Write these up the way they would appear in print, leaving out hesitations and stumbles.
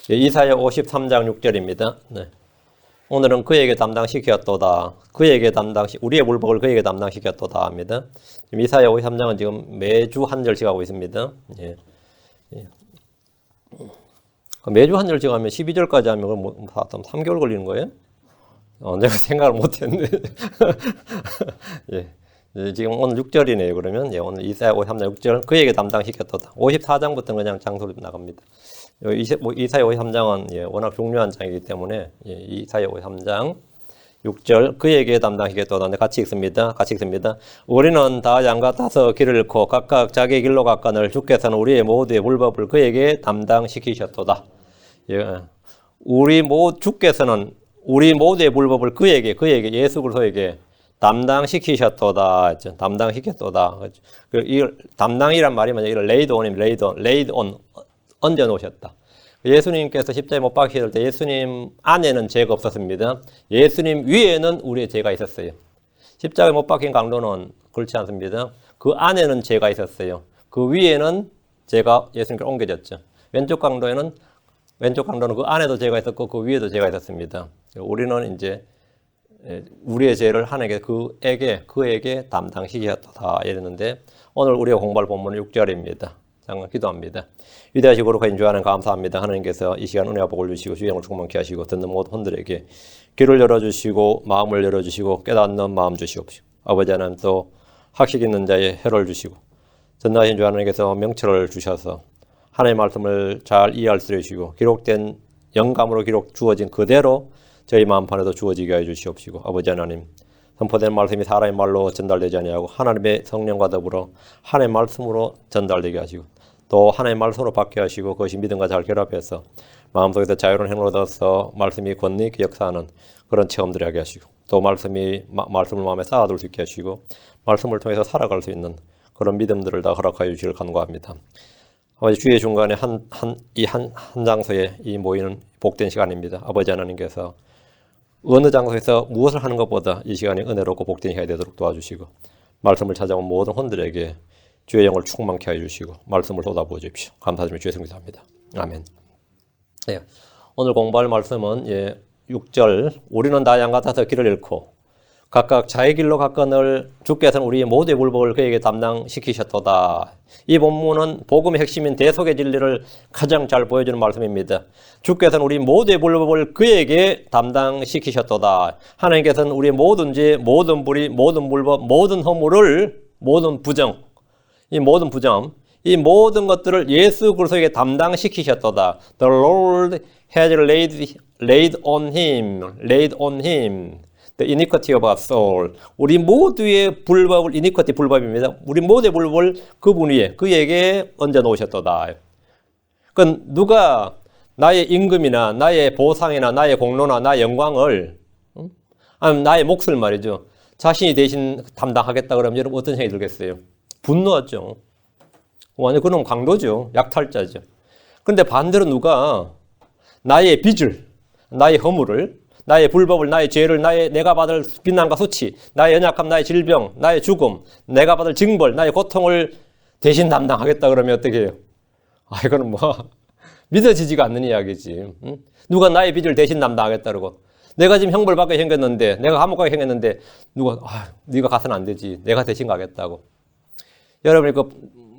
이사야 53장 6절입니다. 네. 오늘은 그에게 담당시켰도다. 그에게 우리의 물복을 그에게 담당시켰도다 합니다. 지금 이사야 53장은 지금 매주 한 절씩 하고 있습니다. 예. 예. 매주 한 절씩 하면 12절까지 하면 그럼 뭐 3개월 걸리는 거예요? 내가 생각을 못 했는데. 예. 지금 오늘 6절이네요. 그러면 예, 오늘 이사야 53장 6절 그에게 담당시켰도다. 54장부터는 그냥 장소로 나갑니다. 이사야 53장은 예, 워낙 중요한 장이기 때문에 예, 이사야 53장 6절 그에게 담당시켰도다. 같이 읽습니다. 우리는 다 양 같아서 길을 잃고 각각 자기 길로 갔거늘 주께서는 우리의 모두의 물법을 그에게 담당시키셨도다. 예, 주께서는 우리 모두의 물법을 그에게 예수 그리스도에게 담당시키셨도다. 담당시켰도다. 이 담당이란 말이 뭐냐? 이걸 laid on 얹어 놓으셨다. 예수님께서 십자가에 못 박히실 때 예수님 안에는 죄가 없었습니다. 예수님 위에는 우리의 죄가 있었어요. 십자가에 못 박힌 강도는 그렇지 않습니다. 그 안에는 죄가 있었어요. 그 위에는 죄가 예수님께 옮겨졌죠. 왼쪽 강도는 그 안에도 죄가 있었고 그 위에도 죄가 있었습니다. 우리는 이제 우리의 죄를 하나님께 그에게 담당시켰다 이랬는데 오늘 우리가 공부할 본문은 6절입니다. 잠깐 기도합니다. 위대하시고 거룩하신 주 하나님 감사합니다. 하나님께서 이 시간 은혜와 복을 주시고 주의 영을 충만케 하시고 듣는 모든 혼들에게 귀를 열어주시고 마음을 열어주시고 깨닫는 마음 주시옵시고 아버지 하나님 또 학식 있는 자의 혀를 주시고 전능하신 주 하나님께서 명철을 주셔서 하나님의 말씀을 잘 이해할 수 있으시고 기록된 영감으로 주어진 그대로 저희 마음판에도 주어지게 해 주시옵시고 아버지 하나님 선포된 말씀이 사람의 말로 전달되지 아니하고 하나님의 성령과 더불어 하나님의 말씀으로 전달되게 하시고 또 하나님의 말씀으로 받게 하시고 그것이 믿음과 잘 결합해서 마음속에서 자유로운 행로를 얻어서 말씀이 권리 역사하는 그런 체험들이 하게 하시고 또 말씀을 마음에 쌓아둘 수 있게 하시고 말씀을 통해서 살아갈 수 있는 그런 믿음들을 다 허락하여 주시길 간구합니다. 아버지 주의 중간에 한 장소에 이 모이는 복된 시간입니다. 아버지 하나님께서 어느 장소에서 무엇을 하는 것보다 이 시간이 은혜롭고 복된 시간이 되도록 도와주시고 말씀을 찾아온 모든 혼들에게 주의 영을 충만케 해주시고 말씀을 쏟아부어 주십시오. 감사드리며 주의 성을 기도합니다. 아멘. 네, 오늘 공부할 말씀은 6절 우리는 다 양 같아서 길을 잃고 각각 자기 길로 갔거늘 주께서는 우리의 모두의 물복을 그에게 담당시키셨도다. 이 본문은 복음의 핵심인 대속의 진리를 가장 잘 보여주는 말씀입니다. 주께서는 우리 모두의 물복을 그에게 담당시키셨도다. 하나님께서는 우리의 모든 죄, 모든 불의, 모든 물법, 모든 허물을 모든 부정, 이 모든 것들을 예수 그리스도에게 담당시키셨도다. The Lord has laid on him the iniquity of our soul. 우리 모두의 불법을 iniquity 불법입니다. 우리 모두의 불법을 그분 위에 그에게 얹어 놓으셨도다. 그건 누가 나의 임금이나 나의 보상이나 나의 공로나 나의 영광을 아니면 나의 몫을 말이죠. 자신이 대신 담당하겠다 그러면 여러분 어떤 생각이 들겠어요? 분노하죠. 완전 그놈 강도죠. 약탈자죠. 그런데 반대로 누가 나의 빚을, 나의 허물을, 나의 불법을, 나의 죄를, 내가 받을 비난과 수치, 나의 연약함, 나의 질병, 나의 죽음, 내가 받을 징벌, 나의 고통을 대신 담당하겠다 그러면 어떻게 해요? 이거는 믿어지지가 않는 이야기지. 응? 누가 나의 빚을 대신 담당하겠다 그러고 내가 지금 형벌 받게 생겼는데 내가 감옥 가게 생겼는데 누가 네가 가서는 안 되지. 내가 대신 가겠다고. 여러분이 그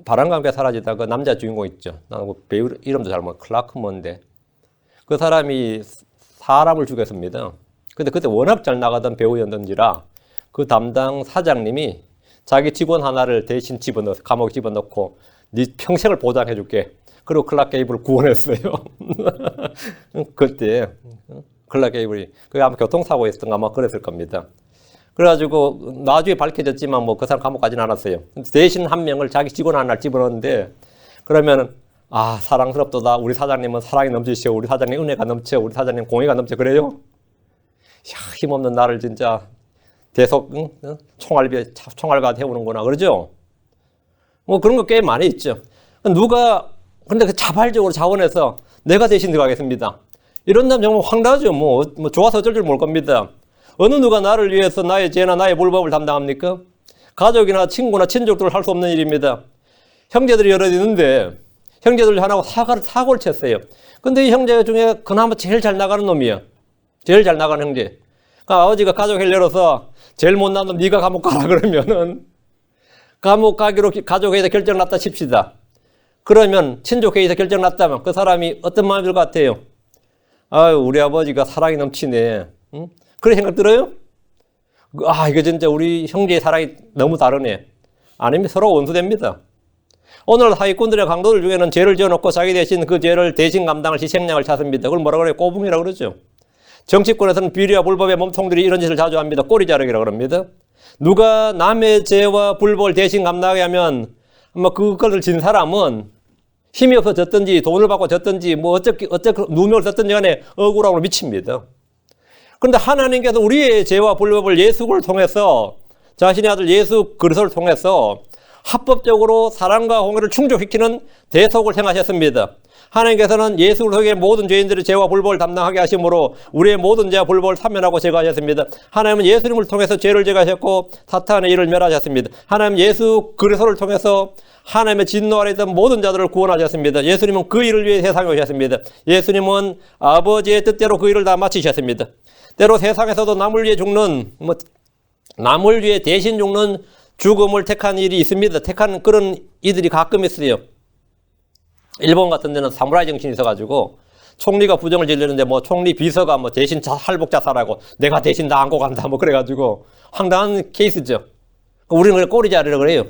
바람과 함께 사라지다 그 남자 주인공 있죠. 나는 그 배우 이름도 잘 모르겠어. 클라크먼데 그 사람이 사람을 죽였습니다. 근데 그때 워낙 잘 나가던 배우였는지라 그 담당 사장님이 자기 직원 하나를 대신 감옥에 집어넣고 네 평생을 보장해줄게. 그리고 클락 게이블을 구원했어요. 그때 클락 게이블이 그게 아마 교통사고였던가 아마 그랬을 겁니다. 그래가지고 나중에 밝혀졌지만 그 사람 감옥 가진 않았어요. 대신 한 명을 자기 직원 하나를 집어넣는데 그러면 사랑스럽도다. 우리 사장님은 사랑이 넘치시오. 우리 사장님 은혜가 넘쳐. 우리 사장님 공의가 넘쳐. 그래요? 힘없는 나를 진짜 대속 총알과 태우는구나. 그러죠? 그런 거 꽤 많이 있죠. 근데 그 자발적으로 자원해서 내가 대신 들어가겠습니다. 이런다면 정말 황당하죠. 좋아서 어쩔 줄 모를 겁니다. 어느 누가 나를 위해서 나의 죄나 나의 불법을 담당합니까? 가족이나 친구나 친족들 할 수 없는 일입니다. 형제들이 여러 있는데 형제들 하나하고 사고를 쳤어요. 근데 이 형제 중에 그나마 제일 잘 나가는 놈이야. 제일 잘 나가는 형제. 그러니까 아버지가 가족 회의로서 제일 못난 놈 네가 감옥 가라 그러면은 감옥 가기로 가족회의에서 결정 났다 칩시다. 그러면 친족회의에서 결정 났다면 그 사람이 어떤 마음일 것 같아요? 아유, 우리 아버지가 사랑이 넘치네. 응? 그런 생각 들어요? 아, 이거 진짜 우리 형제의 사랑이 너무 다르네. 아니면 서로 원수됩니다. 오늘 사기꾼들의 강도들 중에는 죄를 지어놓고 자기 대신 그 죄를 대신 감당할 희생양을 찾습니다. 그걸 뭐라 그래요? 꼬붕이라고 그러죠. 정치권에서는 비리와 불법의 몸통들이 이런 짓을 자주 합니다. 꼬리 자르기라고 합니다. 누가 남의 죄와 불법을 대신 감당하게 하면 아마 그것을 진 사람은 힘이 없어졌든지 돈을 받고 졌든지 뭐 어쩌고 누명을 썼든지 간에 억울하고 미칩니다. 그런데 하나님께서 우리의 죄와 불법을 예수를 통해서 자신의 아들 예수 그리스도를 통해서 합법적으로 사랑과 공의를 충족시키는 대속을 행하셨습니다. 하나님께서는 예수를 통해 모든 죄인들의 죄와 불법을 담당하게 하심으로 우리의 모든 죄와 불법을 사면하고 제거하셨습니다. 하나님은 예수님을 통해서 죄를 제거하셨고 사탄의 일을 멸하셨습니다. 하나님은 예수 그리스도를 통해서 하나님의 진노 아래 있던 모든 자들을 구원하셨습니다. 예수님은 그 일을 위해 세상에 오셨습니다. 예수님은 아버지의 뜻대로 그 일을 다 마치셨습니다. 때로 세상에서도 남을 위해 죽는 남을 위해 대신 죽는 죽음을 택한 일이 있습니다. 택한 그런 이들이 가끔 있어요. 일본 같은 데는 사무라이 정신이 있어가지고 총리가 부정을 지르는데 뭐 총리 비서가 뭐 대신 할복 자살하고 내가 대신 다 안고 간다 뭐 그래가지고 황당한 케이스죠. 우리는 그냥 꼬리 자르려고 그래요.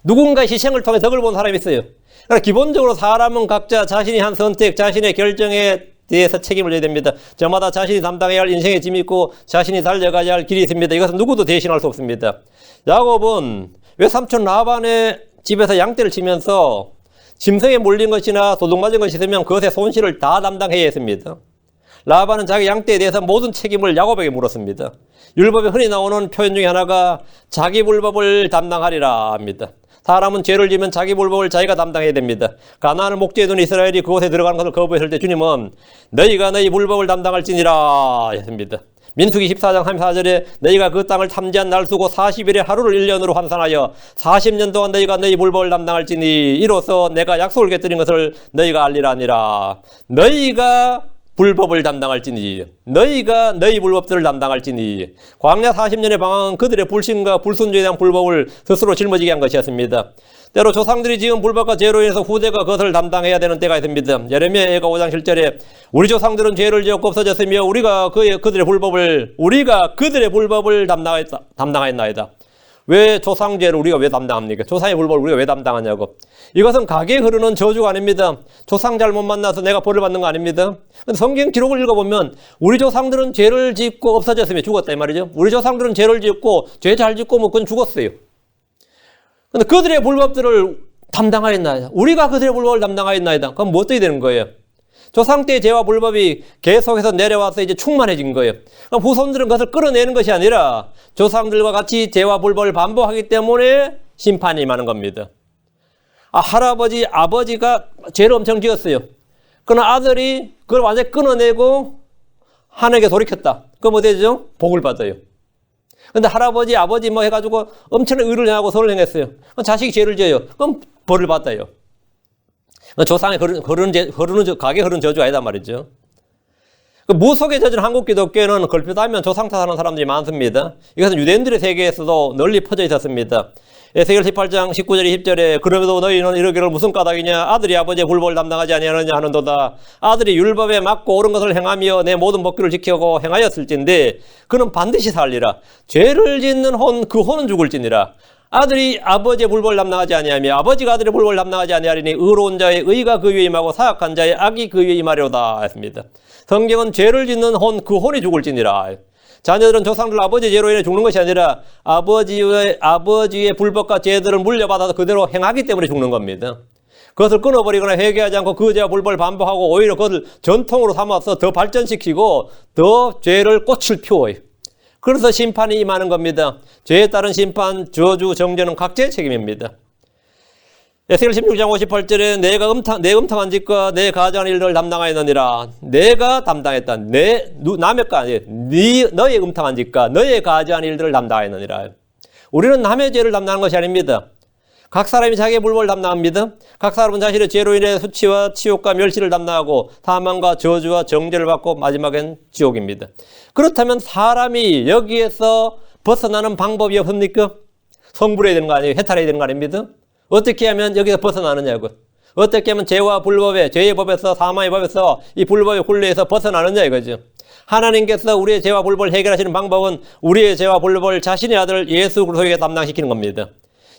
누군가의 희생을 통해 덕을 본 사람이 있어요. 그러니까 기본적으로 사람은 각자 자신이 한 선택, 자신의 결정에 대해서 책임을 져야 됩니다. 저마다 자신이 담당해야 할 인생의 짐이 있고 자신이 달려가야 할 길이 있습니다. 이것은 누구도 대신할 수 없습니다. 야곱은 왜 삼촌 라반의 집에서 양떼를 치면서 짐승에 몰린 것이나 도둑맞은 것이 있으면 그것의 손실을 다 담당해야 했습니다. 라반은 자기 양떼에 대해서 모든 책임을 야곱에게 물었습니다. 율법에 흔히 나오는 표현 중에 하나가 자기 불법을 담당하리라 합니다. 사람은 죄를 지면 자기 불법을 자기가 담당해야 됩니다. 가나안을 목전에 둔 이스라엘이 그곳에 들어가는 것을 거부했을 때 주님은 너희가 너희 불법을 담당할지니라 했습니다. 민수기 14장 34절에 너희가 그 땅을 탐지한 날 수고 40일의 하루를 1년으로 환산하여 40년 동안 너희가 너희 불법을 담당할지니 이로써 내가 약속을 곁들인 것을 너희가 알리라니라. 너희가 불법을 담당할지니 너희가 너희 불법들을 담당할지니 광야 40년의 방황은 그들의 불신과 불순종에 대한 불법을 스스로 짊어지게 한 것이었습니다. 때로 조상들이 지은 불법과 죄로 인해서 후대가 그것을 담당해야 되는 때가 있습니다. 예레미야가 5장 7절에 우리 조상들은 죄를 지었고 없어졌으며 우리가 그들의 불법을 담당하였나이다. 왜 조상죄를 우리가 왜 담당합니까? 조상의 불법을 우리가 왜 담당하냐고. 이것은 가게에 흐르는 저주가 아닙니다. 조상 잘못 만나서 내가 벌을 받는 거 아닙니다. 성경 기록을 읽어보면 우리 조상들은 죄를 짓고 없어졌으며 죽었다 이 말이죠. 우리 조상들은 죄를 짓고 죄 잘 짓고 뭐 그건 죽었어요. 근데 그들의 불법들을 담당하였나이다. 우리가 그들의 불법을 담당하였나이다. 그럼 뭐 어떻게 되는 거예요? 조상 때의 죄와 불법이 계속해서 내려와서 이제 충만해진 거예요. 그럼 후손들은 그것을 끌어내는 것이 아니라 조상들과 같이 죄와 불법을 반복하기 때문에 심판이 임하는 겁니다. 할아버지, 아버지가 죄를 엄청 지었어요. 그러나 아들이 그걸 완전히 끊어내고 하나님께 돌이켰다. 그럼 어떻게 되죠? 복을 받아요. 근데 할아버지, 아버지 뭐 해가지고 엄청난 의를 행하고 선을 행했어요. 그럼 자식이 죄를 지어요. 그럼 벌을 받아요. 조상의 가게 흐르는 저주 아니다 말이죠. 무속의 저주는 한국 기독교에는 걸핏하면 조상 탓하는 사람들이 많습니다. 이것은 유대인들의 세계에서도 널리 퍼져 있었습니다. 에스겔 18장 19절 20절에 그럼에도 너희는 이러기를 무슨 까닭이냐 아들이 아버지의 불법을 담당하지 아니하느냐 하는도다. 아들이 율법에 맞고 옳은 것을 행하며 내 모든 법규를 지키고 행하였을진데 그는 반드시 살리라. 죄를 짓는 그 혼은 죽을지니라. 아들이 아버지의 불법을 담당하지 아니하며 아버지가 아들의 불법을 담당하지 아니하리니 의로운 자의 의가 그 위에 임하고 사악한 자의 악이 그 위에 임하려다 했습니다. 성경은 죄를 짓는 그 혼이 죽을지니라. 자녀들은 조상들 아버지의 죄로 인해 죽는 것이 아니라 아버지의 불법과 죄들을 물려받아서 그대로 행하기 때문에 죽는 겁니다. 그것을 끊어버리거나 회개하지 않고 그 죄와 불법을 반복하고 오히려 그것을 전통으로 삼아서 더 발전시키고 더 죄를 꽃을 피워요. 그래서 심판이 임하는 겁니다. 죄에 따른 심판, 저주, 정죄는 각자의 책임입니다. 에스겔 16장 58절에 내 음탕한 짓과 내 가증한 일들을 담당하였느니라. 내가 담당했다. 남의 거 아니에요. 너의 음탕한 짓과 너의 가증한 일들을 담당하였느니라. 우리는 남의 죄를 담당하는 것이 아닙니다. 각 사람이 자기의 불법을 담당합니다. 각 사람은 자신의 죄로 인해 수치와 치욕과 멸시를 담당하고 사망과 저주와 정죄를 받고 마지막엔 지옥입니다. 그렇다면 사람이 여기에서 벗어나는 방법이 없습니까? 성불해야 되는 거 아니에요? 해탈해야 되는 거 아닙니까? 어떻게 하면 여기서 벗어나느냐고. 어떻게 하면 죄와 불법에, 죄의 법에서, 사망의 법에서, 이 불법의 굴레에서 벗어나느냐 이거죠. 하나님께서 우리의 죄와 불법을 해결하시는 방법은 우리의 죄와 불법을 자신의 아들 예수 그리스도에게 담당시키는 겁니다.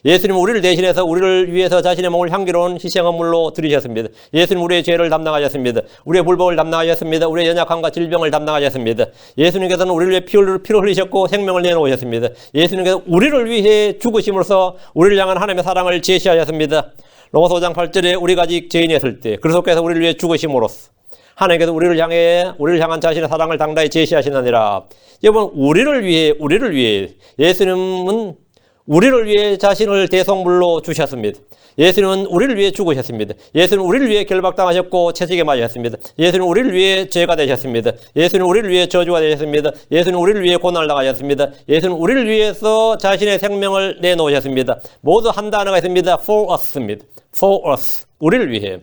예수님은 우리를 대신해서 우리를 위해서 자신의 몸을 향기로운 희생헌물로 드리셨습니다. 예수님은 우리의 죄를 담당하셨습니다. 우리의 불법을 담당하셨습니다. 우리의 연약함과 질병을 담당하셨습니다. 예수님께서는 우리를 위해 피를 흘리셨고 생명을 내놓으셨습니다. 예수님께서 우리를 위해 죽으심으로써 우리를 향한 하나님의 사랑을 제시하셨습니다. 로마서 5장 8절에 우리가 아직 죄인이었을 때 그리스도께서 우리를 위해 죽으심으로써 하나님께서 우리를 향한 자신의 사랑을 당당히 제시하시느니라. 여러분, 우리를 위해 예수님은 우리를 위해 자신을 대성물로 주셨습니다. 예수님은 우리를 위해 죽으셨습니다. 예수님은 우리를 위해 결박당하셨고 채찍에 맞으셨습니다. 예수님은 우리를 위해 죄가 되셨습니다. 예수님은 우리를 위해 저주가 되셨습니다. 예수님은 우리를 위해 고난을 당하셨습니다. 예수님은 우리를 위해서 자신의 생명을 내놓으셨습니다. 모두 한 단어가 있습니다. For us입니다. For us. 우리를 위해.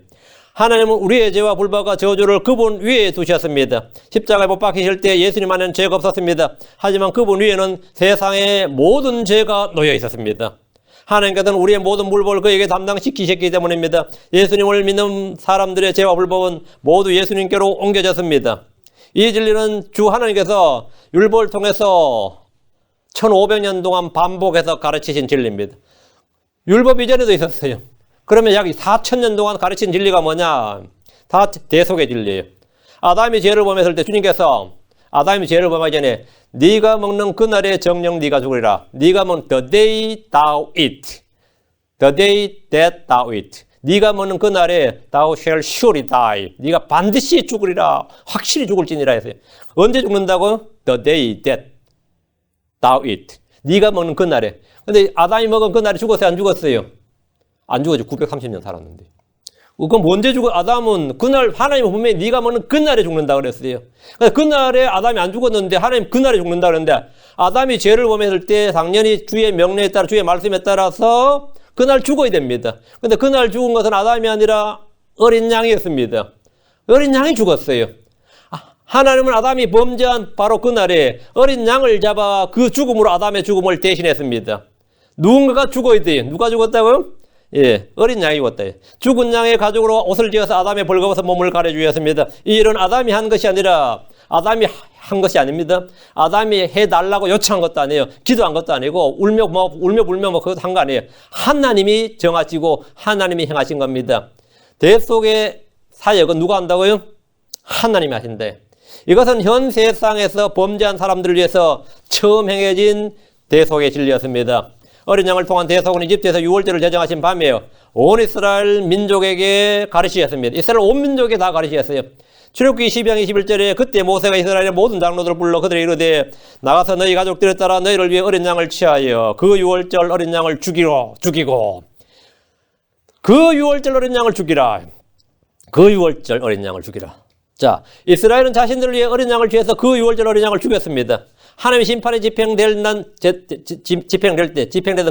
하나님은 우리의 죄와 불법과 저주를 그분 위에 두셨습니다. 십자가에 못 박히실 때 예수님 안에는 죄가 없었습니다. 하지만 그분 위에는 세상의 모든 죄가 놓여 있었습니다. 하나님께서는 우리의 모든 불법을 그에게 담당시키셨기 때문입니다. 예수님을 믿는 사람들의 죄와 불법은 모두 예수님께로 옮겨졌습니다. 이 진리는 주 하나님께서 율법을 통해서 1500년 동안 반복해서 가르치신 진리입니다. 율법 이전에도 있었어요. 그러면 약 4000년 동안 가르친 진리가 뭐냐? 다 대속의 진리예요. 아담이 죄를 범했을 때 주님께서 아담이 죄를 범하기 전에 네가 먹는 그날의 정령 네가 죽으리라. 네가 먹는 the day thou eat. The day that thou eat. 네가 먹는 그날에 thou shall surely die. 네가 반드시 죽으리라. 확실히 죽을지니라 했어요. 언제 죽는다고? The day that thou eat. 네가 먹는 그날에. 근데 아담이 먹은 그날에 죽었어요? 안 죽었어요? 안 죽었죠. 930년 살았는데. 그럼 언제 죽어? 아담은 그날 하나님은 분명히 네가 먹는 그날에 죽는다 그랬어요. 그날에 아담이 안 죽었는데 하나님 그날에 죽는다 그랬는데 아담이 죄를 범했을 때 당연히 주의 명령에 따라 주의 말씀에 따라서 그날 죽어야 됩니다. 근데 그날 죽은 것은 아담이 아니라 어린 양이었습니다. 어린 양이 죽었어요. 하나님은 아담이 범죄한 바로 그날에 어린 양을 잡아 그 죽음으로 아담의 죽음을 대신했습니다. 누군가가 죽어야 돼요. 누가 죽었다고요? 예, 어린 양이 죽었다. 죽은 양의 가죽으로 옷을 지어서 아담의 벌거벗은 몸을 가려주었습니다. 이 일은 아담이 한 것이 아니라 아담이 한 것이 아닙니다. 아담이 해달라고 요청한 것도 아니에요. 기도한 것도 아니고 울며 불며 뭐 그것도 한 거 아니에요. 하나님이 정하시고 하나님이 행하신 겁니다. 대속의 사역은 누가 한다고요? 하나님이 하신대. 이것은 현 세상에서 범죄한 사람들을 위해서 처음 행해진 대속의 진리였습니다. 어린 양을 통한 대속은 이집트에서 유월절을 제정하신 밤이에요. 온 이스라엘 민족에게 가르치셨습니다. 이스라엘 온 민족에 다 가르치셨어요. 출애굽기 12장 21절에 그때 모세가 이스라엘의 모든 장로들을 불러 그들에게 이르되 나가서 너희 가족들에 따라 너희를 위해 어린 양을 취하여 그 유월절 어린 양을 죽이고 그 유월절 어린 양을 죽이라. 그 유월절 어린 양을 죽이라. 자, 이스라엘은 자신들을 위해 어린 양을 취해서 그 유월절 어린 양을 죽였습니다. 하나님의 심판이 집행되던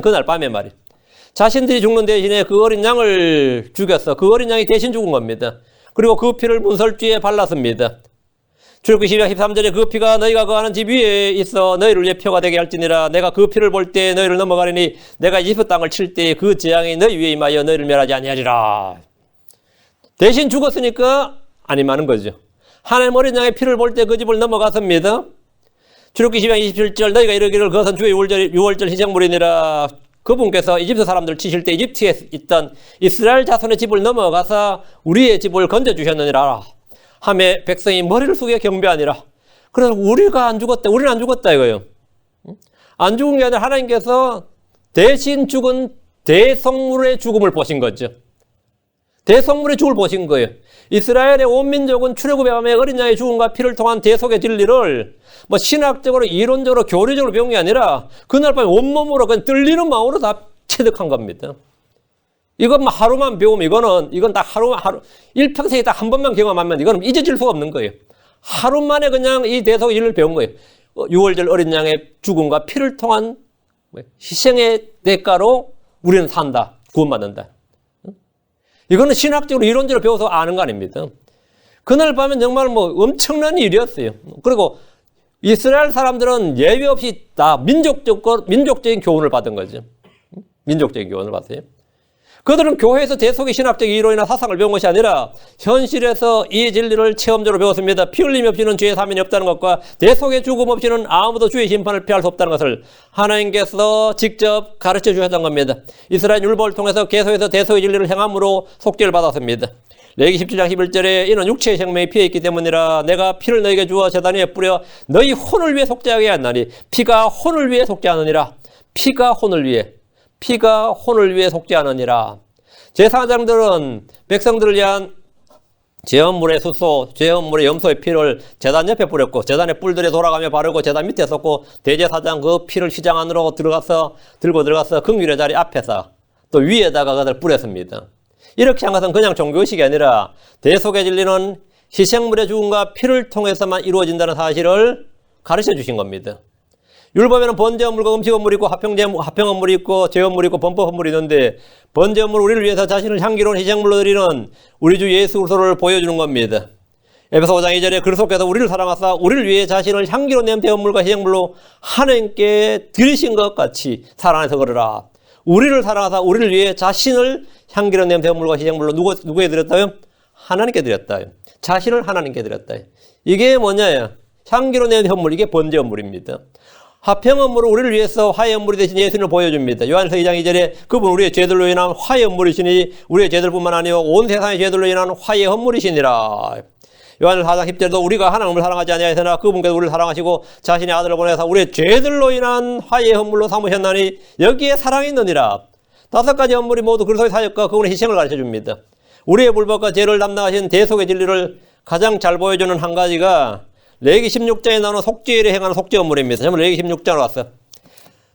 그날 밤에 말이에요. 자신들이 죽는 대신에 그 어린 양을 죽였어. 그 어린 양이 대신 죽은 겁니다. 그리고 그 피를 문설주에 발랐습니다. 출애굽기 12장 13절에 그 피가 너희가 거하는 집 위에 있어 너희를 위해 표가 되게 할지니라. 내가 그 피를 볼 때 너희를 넘어가리니 내가 이집트 땅을 칠 때 그 재앙이 너희 위에 임하여 너희를 멸하지 아니하리라. 대신 죽었으니까 안 임하는 거죠. 하나님 어린 양의 피를 볼 때 그 집을 넘어갔습니다. 출애굽기 12장 27절 너희가 이르기를 그것은 주의 유월절 희생물이니라. 그분께서 이집트 사람들을 치실 때 이집트에 있던 이스라엘 자손의 집을 넘어가서 우리의 집을 건져주셨느니라 하며 백성이 머리를 숙여 경배하니라. 그래서 우리가 안 죽었다. 우리는 안 죽었다 이거예요. 안 죽은 게 아니라 하나님께서 대신 죽은 대성물의 죽음을 보신 거죠. 대성물의 죽음을 보신 거예요. 이스라엘의 온 민족은 출애굽의 밤에 어린 양의 죽음과 피를 통한 대속의 진리를 뭐 신학적으로 이론적으로 교리적으로 배운 게 아니라 그날 밤에 온몸으로 그냥 떨리는 마음으로 다 체득한 겁니다. 이건 뭐 하루만 배우면 이건 다 하루 일평생에 딱 한 번만 경험하면 이거는 잊어질 수가 없는 거예요. 하루 만에 그냥 이 대속의 진리를 배운 거예요. 유월절 어린 양의 죽음과 피를 통한 희생의 대가로 우리는 산다. 구원받는다. 이거는 신학적으로 이론적으로 배워서 아는 거 아닙니다. 그날 밤엔 정말 뭐 엄청난 일이었어요. 그리고 이스라엘 사람들은 예외 없이 다 민족적인 교훈을 받은 거죠. 민족적인 교훈을 받았어요. 그들은 교회에서 대속의 신학적 이론이나 사상을 배운 것이 아니라 현실에서 이 진리를 체험적으로 배웠습니다. 피 흘림 없이는 죄의 사면이 없다는 것과 대속의 죽음 없이는 아무도 주의 심판을 피할 수 없다는 것을 하나님께서 직접 가르쳐 주셨던 겁니다. 이스라엘 율법을 통해서 계속해서 대속의 진리를 행함으로 속죄를 받았습니다. 레위기 17장 11절에 이는 육체의 생명이 피에 있기 때문이라 내가 피를 너에게 주어 제단 위에 뿌려 너희 혼을 위해 속죄하게 하나니 피가 혼을 위해 속죄하느니라. 피가 혼을 위해 속죄하느니라. 제사장들은 백성들을 위한 제헌물의 숫소, 제헌물의 염소의 피를 제단 옆에 뿌렸고 제단의 뿔들에 돌아가며 바르고 제단 밑에 섰고 대제사장 그 피를 휘장 안으로 들고 들어가서 긍휼의 자리 앞에서 또 위에다가 그들 뿌렸습니다. 이렇게 한 것은 그냥 종교의식이 아니라 대속의 진리는 희생물의 죽음과 피를 통해서만 이루어진다는 사실을 가르쳐 주신 겁니다. 율법에는 번제헌물과 음식헌물이 있고 화평헌물이 있고 제헌물이 있고 범법헌물이 있는데 번제헌물 우리를 위해서 자신을 향기로운 희생물로 드리는 우리 주 예수 그리스도를 보여주는 겁니다. 에베소 5장 2절에 그리스도께서 우리를 사랑하사 우리를 위해 자신을 향기로운 냄새헌물과 희생물로 하나님께 드리신 것 같이 사랑해서 그러라. 우리를 사랑하사 우리를 위해 자신을 향기로운 냄새헌물과 희생물로 누구에 드렸다요? 하나님께 드렸다요. 자신을 하나님께 드렸다요. 이게 뭐냐요? 향기로운 냄새헌물, 이게 번제헌물입니다. 화평헌물은 우리를 위해서 화해헌물이 되신 예수님을 보여줍니다. 요한서 2장 2절에 그분 우리의 죄들로 인한 화해헌물이시니 우리의 죄들뿐만 아니요 온 세상의 죄들로 인한 화해헌물이시니라. 요한서 4장 10절도 우리가 하나님을 사랑하지 아니하였으나 그분께서 우리를 사랑하시고 자신의 아들을 보내서 우리의 죄들로 인한 화해헌물로 삼으셨나니 여기에 사랑이 있느니라. 5가지 헌물이 모두 그리스도의 사역과 그분의 희생을 가르쳐줍니다. 우리의 불법과 죄를 담당하신 대속의 진리를 가장 잘 보여주는 한 가지가 레위기 16장에 나오는 속죄일에 행하는 속죄헌물입니다. 전부 레위기 16장으로 왔어요.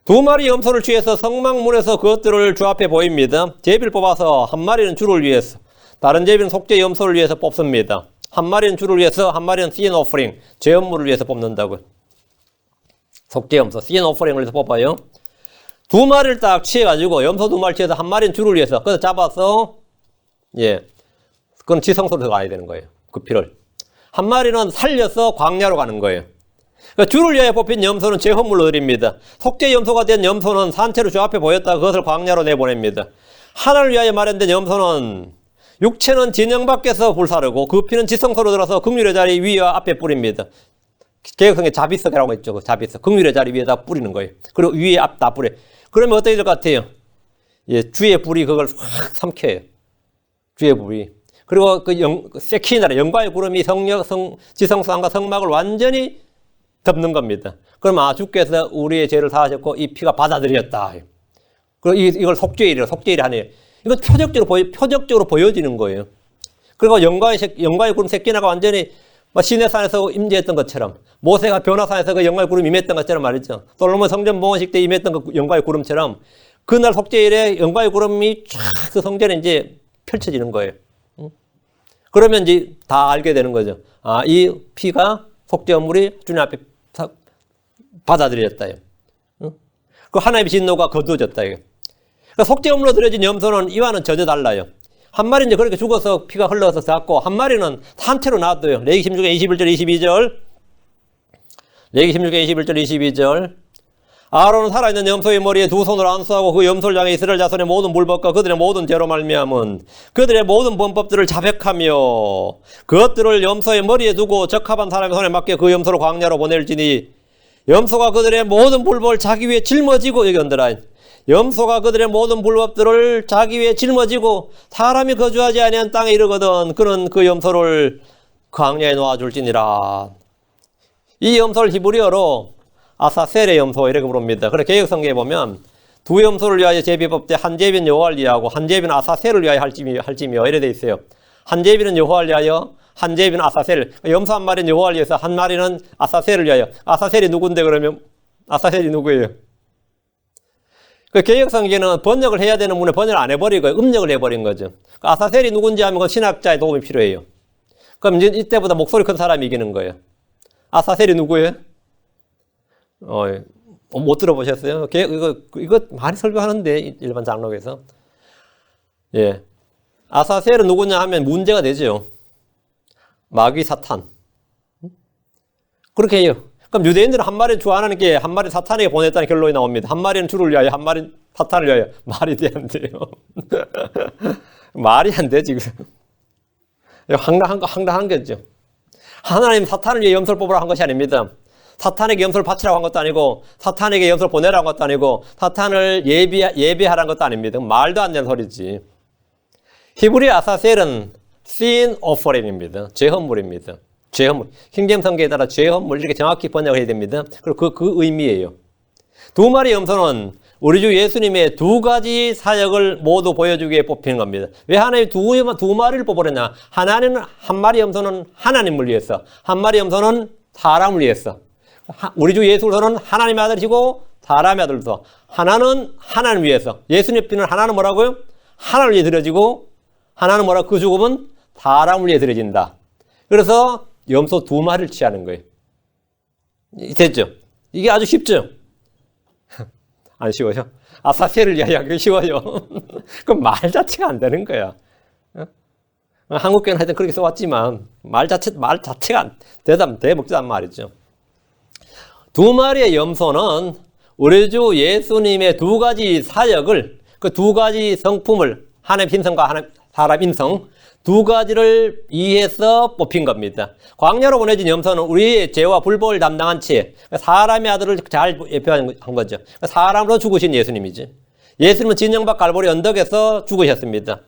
2마리 염소를 취해서 성막문에서 그것들을 주 앞에 보입니다. 제비를 뽑아서 한 마리는 주를 위해서, 다른 제비는 속죄 염소를 위해서 뽑습니다. 한 마리는 주를 위해서, 한 마리는 sin offering, 죄헌물을 위해서 뽑는다고요. 속죄 염소, sin offering을 위해서 뽑아요. 2마리를 딱 취해가지고 염소 2마리 취해서 한 마리는 주를 위해서 그래서 잡아서 그건 지성소로 가야 되는 거예요. 그 피를. 한 마리는 살려서 광야로 가는 거예요. 그러니까 주를 위하여 뽑힌 염소는 제헌물로 드립니다. 속죄 염소가 된 염소는 산채로 주 앞에 보였다가 그것을 광야로 내보냅니다. 하나를 위하여 마련된 염소는 육체는 진영 밖에서 불사르고 그 피는 지성소로 들어서 긍휼의 자리 위와 앞에 뿌립니다. 개혁성에 자비석이라고 했죠. 그 자비석. 긍휼의 자리 위에다 뿌리는 거예요. 그리고 위에 앞 다 뿌려. 그러면 어떻게 될 것 같아요? 주의 불이 그걸 확 삼켜요. 주의 불이. 그리고 세키나라, 영광의 구름이 지성소함과 성막을 완전히 덮는 겁니다. 그럼 주께서 우리의 죄를 사하셨고 이 피가 받아들였다. 그리고 이걸 속죄일이라고, 속죄일이 아니에요. 이건 표적적으로 보여지는 거예요. 그리고 영광의 구름 세키나가 완전히 시내산에서 임재했던 것처럼, 모세가 변화산에서 그 영광의 구름이 임했던 것처럼 말이죠. 솔로몬 성전 봉헌식 때 임했던 그 영광의 구름처럼 그날 속죄일에 영광의 구름이 쫙 그 성전에 이제 펼쳐지는 거예요. 그러면 이제 다 알게 되는 거죠. 이 피가 속죄헌물이 주님 앞에 받아들여졌다요. 그 하나님의 진노가 거두어졌다. 그러니까 속죄헌물로 드려진 염소는 이와는 전혀 달라요. 한 마리는 이제 그렇게 죽어서 피가 흘러서 쌌고 한 마리는 산채로 놔둬요. 레위기 16장 21절 22절. 레위기 16장 21절 22절. 아론은 살아있는 염소의 머리에 2손으로 안수하고 그 염소를 향해 이스라엘 자손의 모든 불법과 그들의 모든 죄로 말미암은 그들의 모든 범법들을 자백하며 그것들을 염소의 머리에 두고 적합한 사람의 손에 맡겨 그 염소를 광야로 보낼지니 염소가 그들의 모든 불법을 자기 위에 짊어지고, 여기 언더라인, 염소가 그들의 모든 불법들을 자기 위에 짊어지고 사람이 거주하지 아니한 땅에 이르거든 그는 그 염소를 광야에 놓아줄지니라. 이 염소를 히브리어로 아사셀의 염소 이렇게 부릅니다. 그래 개역성경에 보면 2 염소를 위하여 제비법때 한 제비는 여호와를 위하고 한 제비는 아사셀을 위하여 할지며 이래 돼 있어요. 한 제비는 여호와를 위하여, 한 제비는 아사셀. 염소 한 마리는 여호와를 위해서, 한 마리는 아사셀을 위하여. 아사셀이 누군데 그러면 아사셀이 누구예요? 그 개역성경에는 번역을 해야 되는 분에 번역을 안 해버리고 음력을 해버린 거죠. 아사셀이 누군지 하면 그 신학자의 도움이 필요해요. 그럼 이제 이때보다 목소리 큰 사람이 이기는 거예요. 아사셀이 누구예요? 못 들어보셨어요? 이거 많이 설교하는데, 일반 장로에서. 예. 아사셀은 누구냐 하면 문제가 되죠. 마귀 사탄. 그렇게 해요. 그럼 유대인들은 한 마리 주 하나님께 한 마리 사탄에게 보냈다는 결론이 나옵니다. 한 마리는 주를 위하여, 한 마리는 사탄을 위하여. 말이 돼, 안 돼요? 말이 안 돼, 지금. 황당한 거죠. 하나님 사탄을 위해 염소를 뽑으라고 한 것이 아닙니다. 사탄에게 염소를 바치라고 한 것도 아니고, 사탄에게 염소를 보내라고 한 것도 아니고, 사탄을 예비하라는 것도 아닙니다. 말도 안 되는 소리지. 히브리 아사셀은 sin offering입니다. 죄헌물입니다. 죄헌물. 킹제임스 성경에 따라 죄헌물 이렇게 정확히 번역을 해야 됩니다. 그리고 그 의미예요. 두 마리 염소는 우리 주 예수님의 두 가지 사역을 모두 보여주기 위해 뽑히는 겁니다. 왜 하나님 두 마리를 뽑으려냐? 하나는 한 마리 염소는 하나님을 위해서, 한 마리 염소는 사람을 위해서. 우리 주 예수는 하나님의 아들이시고 사람의 아들도. 하나는 하나님 위해서. 예수님 피는 하나는 뭐라고요? 하나를 위해 드려지고, 하나는 뭐라고? 그 죽음은 사람을 위해 드려진다. 그래서 염소 두 마리를 취하는 거예요. 됐죠? 이게 아주 쉽죠? 안 쉬워요? 아사셀을 이야기하기 쉬워요. 그럼 말 자체가 안 되는 거야. 한국교회는 하여튼 그렇게 써왔지만, 말 자체가 대목지단 말이죠. 두 마리의 염소는 우리 주 예수님의 두 가지 사역을, 그 두 가지 성품을, 하나님 신성과 하나님 사람 인성, 두 가지를 이해해서 뽑힌 겁니다. 광야로 보내진 염소는 우리의 죄와 불법을 담당한 채 사람의 아들을 잘 예표한 거죠. 사람으로 죽으신 예수님이지. 예수님은 진영박 갈보리 언덕에서 죽으셨습니다.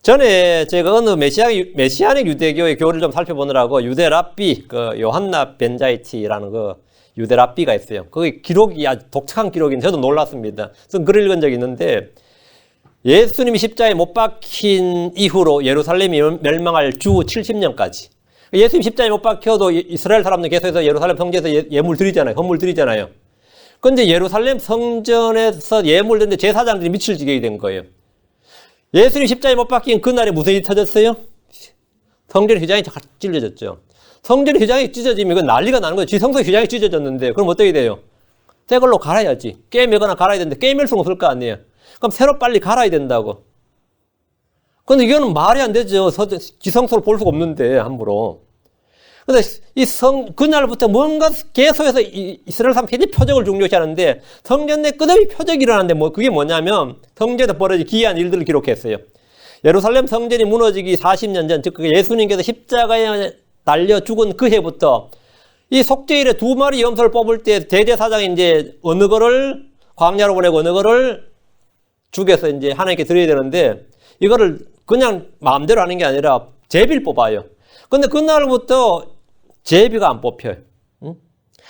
전에 제가 어느 메시아닉 유대교의 교를 좀 살펴보느라고 유대 랍비, 요한나 벤자이티라는 유대 랍비가 있어요. 거기 기록이 아주 독특한 기록인데 저도 놀랐습니다. 그래서 글을 읽은 적이 있는데, 예수님이 십자가에 못 박힌 이후로 예루살렘이 멸망할 주 70년까지. 예수님 십자가에 못 박혀도 이스라엘 사람들 계속해서 예루살렘 성전에서 예물 드리잖아요. 헌물 드리잖아요. 그런데 예루살렘 성전에서 예물 드리는데 제사장들이 미칠 지경이 된 거예요. 예수님 십자가에 못 박힌 그날에 무슨 일이 터졌어요? 성전 휘장이 찢어졌죠. 성전 휘장이 찢어지면 이건 난리가 나는 거예요. 지성소 휘장이 찢어졌는데 그럼 어떻게 돼요? 새 걸로 갈아야지. 깨매거나 갈아야 되는데 깨맬 수는 없을 거 아니에요. 그럼 새로 빨리 갈아야 된다고. 근데 이거는 말이 안 되죠. 지성소를 볼 수가 없는데, 함부로. 근데 그날부터 뭔가 계속해서 이스라엘 사람 굉장히 표적을 중요시 하는데, 성전 내 끝없이 표적이 일어나는데, 그게 뭐냐면, 성전에서 벌어진 기이한 일들을 기록했어요. 예루살렘 성전이 무너지기 40년 전, 즉, 예수님께서 십자가에 달려 죽은 그 해부터, 이 속죄일에 두 마리 염소를 뽑을 때, 대제사장이 이제 어느 거를 광야로 보내고 어느 거를 죽여서 이제 하나님께 드려야 되는데, 이거를 그냥 마음대로 하는 게 아니라 제비를 뽑아요. 근데 그날부터 제비가 안 뽑혀요.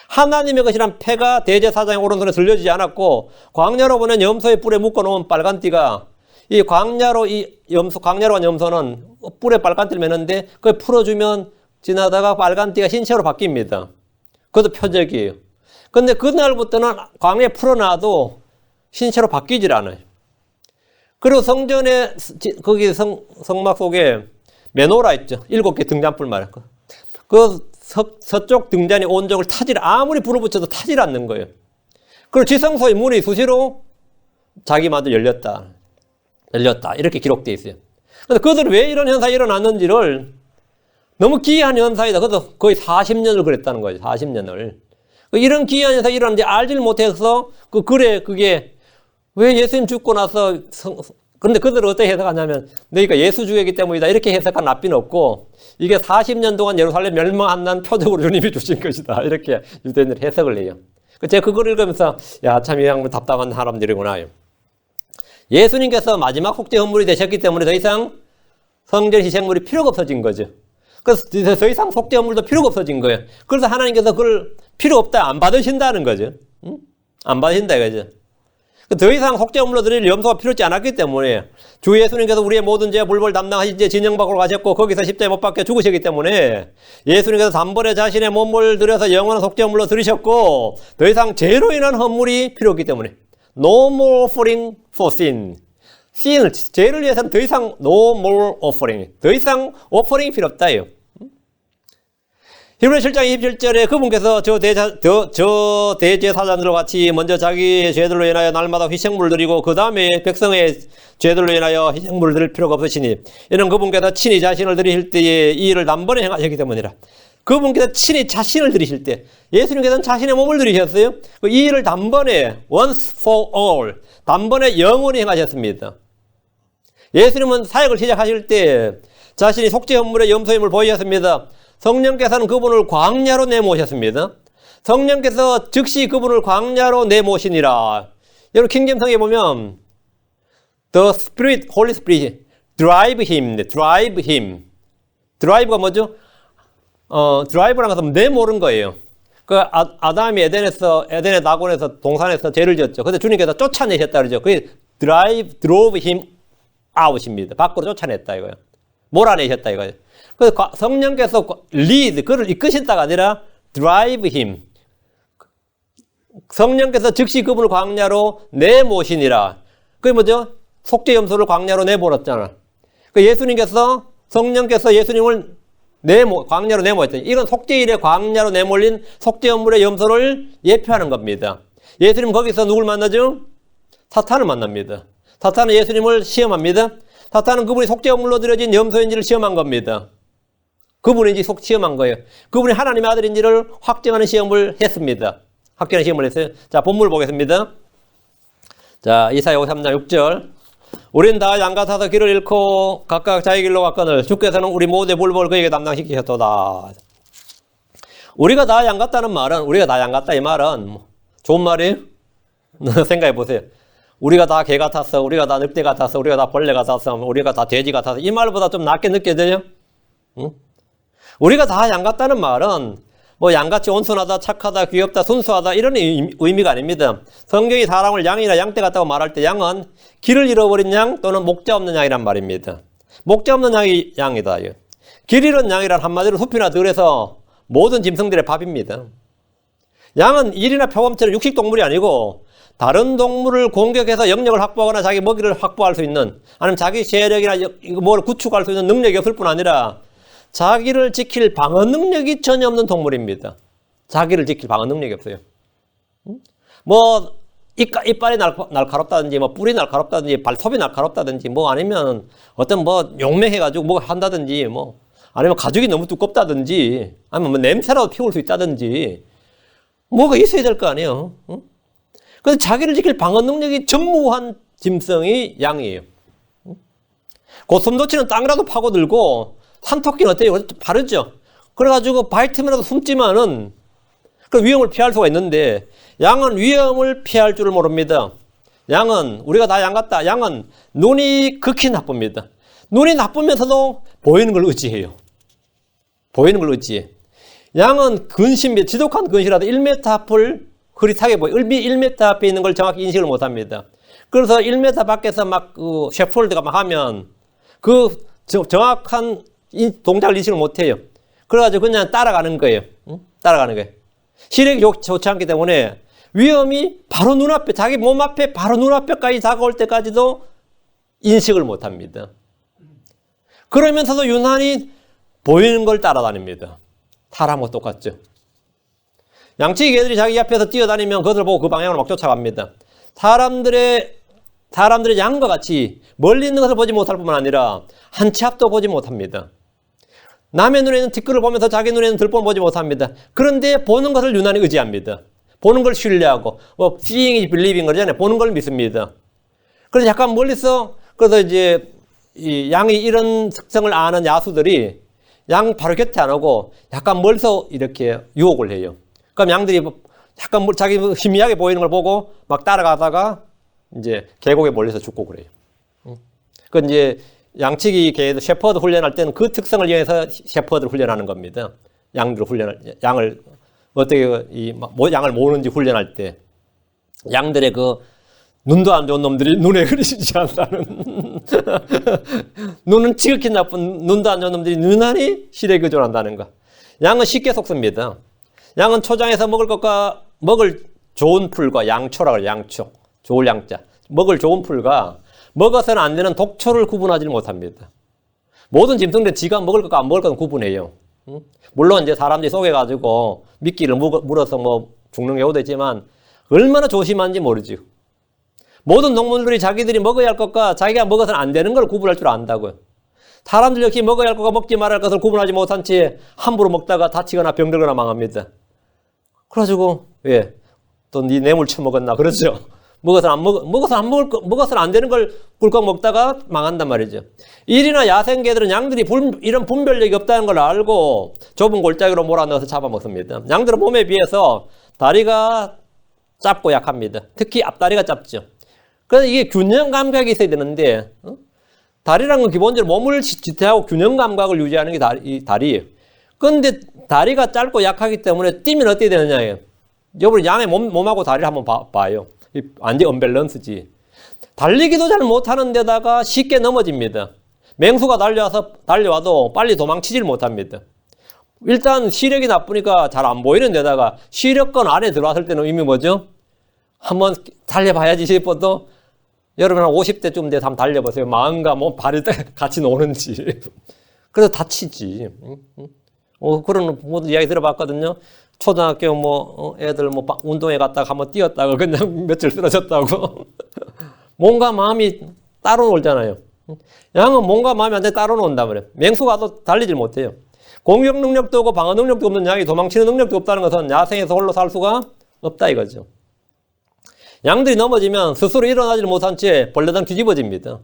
하나님의 것이란 패가 대제사장의 오른손에 들려지지 않았고, 광야로 보낸 염소의 뿔에 묶어놓은 빨간띠가, 이 광야로 간 염소는 뿔에 빨간띠를 매는데, 그걸 풀어주면 지나다가 빨간띠가 흰채로 바뀝니다. 그것도 표적이에요. 근데 그날부터는 광야에 풀어놔도 흰채로 바뀌질 않아요. 그리고 성전에, 거기 성막 속에 메노라 있죠. 7개 등잔불 말이야. 서쪽 등잔이 온종을 아무리 불을 붙여도 타질 않는 거예요. 그리고 지성소의 문이 수시로 자기 마음대로 열렸다. 이렇게 기록되어 있어요. 그런데 그들은 왜 이런 현상이 일어났는지를 너무 기이한 현상이다. 그래서 거의 40년을 그랬다는 거죠. 40년을. 이런 기이한 현상이 일어났는지 알지를 못해서 그게 왜 예수님 죽고 나서 그런데 그들은 어떻게 해석하냐면 너희가 예수 죽였기 때문이다 이렇게 해석한 랍비는 없고 이게 40년 동안 예루살렘 멸망한다는 표적으로 주님이 주신 것이다 이렇게 유대인들이 해석을 해요. 제가 그걸 읽으면서 야 참 이 양반 답답한 사람들이구나. 예수님께서 마지막 속죄 헌물이 되셨기 때문에 더 이상 성전 희생물이 필요가 없어진 거죠. 그래서 더 이상 속죄 헌물도 필요가 없어진 거예요. 그래서 하나님께서 그걸 필요 없다 안 받으신다는 거죠. 안 받으신다 이거죠. 더 이상 속죄물로 드릴 염소가 필요치 않았기 때문에 주 예수님께서 우리의 모든 죄와 불법을 담당하신 이제 진영밖으로 가셨고 거기서 십자가에 못 박혀 죽으셨기 때문에 예수님께서 단번에 자신의 몸을 들여서 영원한 속죄물로 드리셨고 더 이상 죄로 인한 헌물이 필요 없기 때문에 No more offering for sin. 죄를 위해서는 더 이상 no more offering. 더 이상 오퍼링이 필요 없다예요. 히브리 7장 27절에 그분께서 저 대제사장들과 같이 먼저 자기의 죄들로 인하여 날마다 희생물을 드리고 그 다음에 백성의 죄들로 인하여 희생물을 드릴 필요가 없으시니 이는 그분께서 친히 자신을 드리실 때에 이 일을 단번에 행하셨기 때문이라. 그분께서 친히 자신을 드리실 때 예수님께서는 자신의 몸을 드리셨어요. 이 일을 단번에 once for all 단번에 영원히 행하셨습니다. 예수님은 사역을 시작하실 때 자신이 속죄 헌물의 염소임을 보이셨습니다. 성령께서는 그분을 광야로 내모셨습니다. 성령께서 즉시 그분을 광야로 내모시니라. 여러분 킹잼성에 보면 The Spirit, Holy Spirit, drive him. drive가 뭐죠? 드라이브라는 것은 내모른 거예요. 그 아담이 에덴의 낙원에서 동산에서 죄를 지었죠. 근데 주님께서 쫓아내셨다 그러죠. 그게 drove him out입니다. 밖으로 쫓아냈다 이거예요. 몰아내셨다 이거예요. 그래서 성령께서 lead, 그를 이끄신다가 아니라 drive him. 성령께서 즉시 그분을 광야로 내모시니라. 그게 뭐죠? 속죄 염소를 광야로 내몰았잖아. 그 성령께서 예수님을 광야로 내몰았잖아요. 이건 속죄일에 광야로 내몰린 속죄 헌물의 염소를 예표하는 겁니다. 예수님 거기서 누굴 만나죠? 사탄을 만납니다. 사탄은 예수님을 시험합니다. 사탄은 그분이 속죄 헌물로 드려진 염소인지를 시험한 겁니다. 그분인지 시험한 거예요. 그분이 하나님의 아들인지를 확정하는 시험을 했습니다. 확정하는 시험을 했어요. 자, 본문을 보겠습니다. 자, 이사야 53장 6절. 우린 다 양 같아서 길을 잃고 각각 자기 길로 갔거늘 주께서는 우리 모두의 불법을 그에게 담당시키셨도다. 우리가 다 양 같다는 말은, 우리가 다 양 같다 이 말은 좋은 말이에요? 생각해 보세요. 우리가 다 개 같았어, 우리가 다 늑대 같았어, 우리가 다 벌레 같았어, 우리가 다 돼지 같았어. 이 말보다 좀 낫게 느껴져요? 응? 우리가 다 양 같다는 말은 뭐 양같이 온순하다, 착하다, 귀엽다, 순수하다 이런 의미가 아닙니다. 성경이 사람을 양이나 양떼 같다고 말할 때 양은 길을 잃어버린 양 또는 목자 없는 양이란 말입니다. 목자 없는 양이 양이다. 길 잃은 양이란 한마디로 숲이나 들에서 모든 짐승들의 밥입니다. 양은 일이나 표범처럼 육식 동물이 아니고 다른 동물을 공격해서 영역을 확보하거나 자기 먹이를 확보할 수 있는, 아니면 자기 세력이나 뭘 구축할 수 있는 능력이 없을 뿐 아니라 자기를 지킬 방어 능력이 전혀 없는 동물입니다. 자기를 지킬 방어 능력이 없어요. 뭐 이빨이 날카롭다든지 뭐 뿔이 날카롭다든지 발톱이 날카롭다든지 뭐 아니면 어떤 뭐 용맹해가지고 뭐 한다든지 뭐 아니면 가죽이 너무 두껍다든지 아니면 뭐 냄새라도 피울 수 있다든지 뭐가 있어야 될 거 아니에요. 그래서 자기를 지킬 방어 능력이 전무한 짐승이 양이에요. 고슴도치는 땅이라도 파고들고 산토끼는 어때요? 바르죠? 그래가지고 바위 틈이라도 숨지만은 그 위험을 피할 수가 있는데 양은 위험을 피할 줄을 모릅니다. 양은, 우리가 다 양 같다. 양은 눈이 극히 나쁩니다. 눈이 나쁘면서도 보이는 걸 의지해요. 보이는 걸 의지해. 양은 지독한 근시라도 1m 앞을 흐릿하게 보여요. 1m 앞에 있는 걸 정확히 인식을 못 합니다. 그래서 1m 밖에서 막 셰프홀드가 막 하면 그 정확한 동작을 인식을 못 해요. 그래가지고 그냥 따라가는 거예요. 따라가는 거예요. 시력이 좋지 않기 때문에 위험이 바로 눈앞에, 자기 몸 앞에 바로 눈앞에까지 다가올 때까지도 인식을 못 합니다. 그러면서도 유난히 보이는 걸 따라다닙니다. 사람과 똑같죠. 양치기 개들이 자기 앞에서 뛰어다니면 그것을 보고 그 방향으로 막 쫓아갑니다. 사람들의 양과 같이 멀리 있는 것을 보지 못할 뿐만 아니라 한 치 앞도 보지 못합니다. 남의 눈에는 뒷글을 보면서 자기 눈에는 들보를 보지 못합니다. 그런데 보는 것을 유난히 의지합니다. 보는 걸 신뢰하고, 뭐, seeing is believing 그러잖아요. 보는 걸 믿습니다. 그래서 약간 멀리서, 그래서 이제, 이 양이 이런 특성을 아는 야수들이 양 바로 곁에 안 오고 약간 멀리서 이렇게 유혹을 해요. 그럼 양들이 약간 자기 희미하게 보이는 걸 보고 막 따라가다가 이제 계곡에 몰려서 죽고 그래요. 그 이제 양치기 개도 셰퍼드 훈련할 때는 그 특성을 이용해서 셰퍼드를 훈련하는 겁니다. 양을 어떻게 양을 모으는지 훈련할 때 양들의 그 눈도 안 좋은 놈들이 눈에 흐리지 않다는 눈은 지극히 나쁜 눈도 안 좋은 놈들이 유난히 시력에 의존한다는 거. 양은 쉽게 속습니다. 양은 초장에서 먹을 좋은 풀과 양초라고 해요. 양초. 좋을 양자. 먹을 좋은 풀과 먹어서는 안 되는 독초를 구분하지 못합니다. 모든 짐승들은 지가 먹을 것과 안 먹을 것은 구분해요. 물론 이제 사람들이 속여가지고 미끼를 물어서 뭐 죽는 경우도 있지만 얼마나 조심한지 모르지. 모든 동물들이 자기들이 먹어야 할 것과 자기가 먹어서는 안 되는 걸 구분할 줄 안다고요. 사람들 역시 먹어야 할 것과 먹지 말아야 할 것을 구분하지 못한 채 함부로 먹다가 다치거나 병들거나 망합니다. 그래가지고 왜? 또 네 뇌물 처먹었나 그러죠. 먹어서는 안 되는 걸 꿀꺽 먹다가 망한단 말이죠. 일이나 야생개들은 양들이 이런 분별력이 없다는 걸 알고 좁은 골짜기로 몰아넣어서 잡아먹습니다. 양들은 몸에 비해서 다리가 짧고 약합니다. 특히 앞다리가 짧죠. 그래서 이게 균형 감각이 있어야 되는데 다리라는 건 기본적으로 몸을 지탱하고 균형 감각을 유지하는 게 다리예요. 그런데 다리가 짧고 약하기 때문에 뛰면 어떻게 되느냐예요. 여러분 양의 몸하고 다리를 한번 봐요. 완전 언밸런스지. 달리기도 잘 못하는 데다가 쉽게 넘어집니다. 맹수가 달려와도 빨리 도망치질 못합니다. 일단 시력이 나쁘니까 잘 안 보이는 데다가 시력권 안에 들어왔을 때는 이미 뭐죠? 한번 달려봐야지 싶어도 여러분 한 50대쯤 돼서 한번 달려보세요. 마음과 몸, 발이 같이 노는지. 그래서 다치지. 그런 부모들 이야기 들어봤거든요. 초등학교 애들 운동회 갔다가 한번 뛰었다가 그냥 며칠 쓰러졌다고. 몸과 마음이 따로 놀잖아요. 양은 몸과 마음이 완전히 따로 논단 말이에요. 맹수가 또 달리질 못해요. 공격 능력도 없고 방어 능력도 없는 양이 도망치는 능력도 없다는 것은 야생에서 홀로 살 수가 없다 이거죠. 양들이 넘어지면 스스로 일어나지 못한 채 벌레당 뒤집어집니다.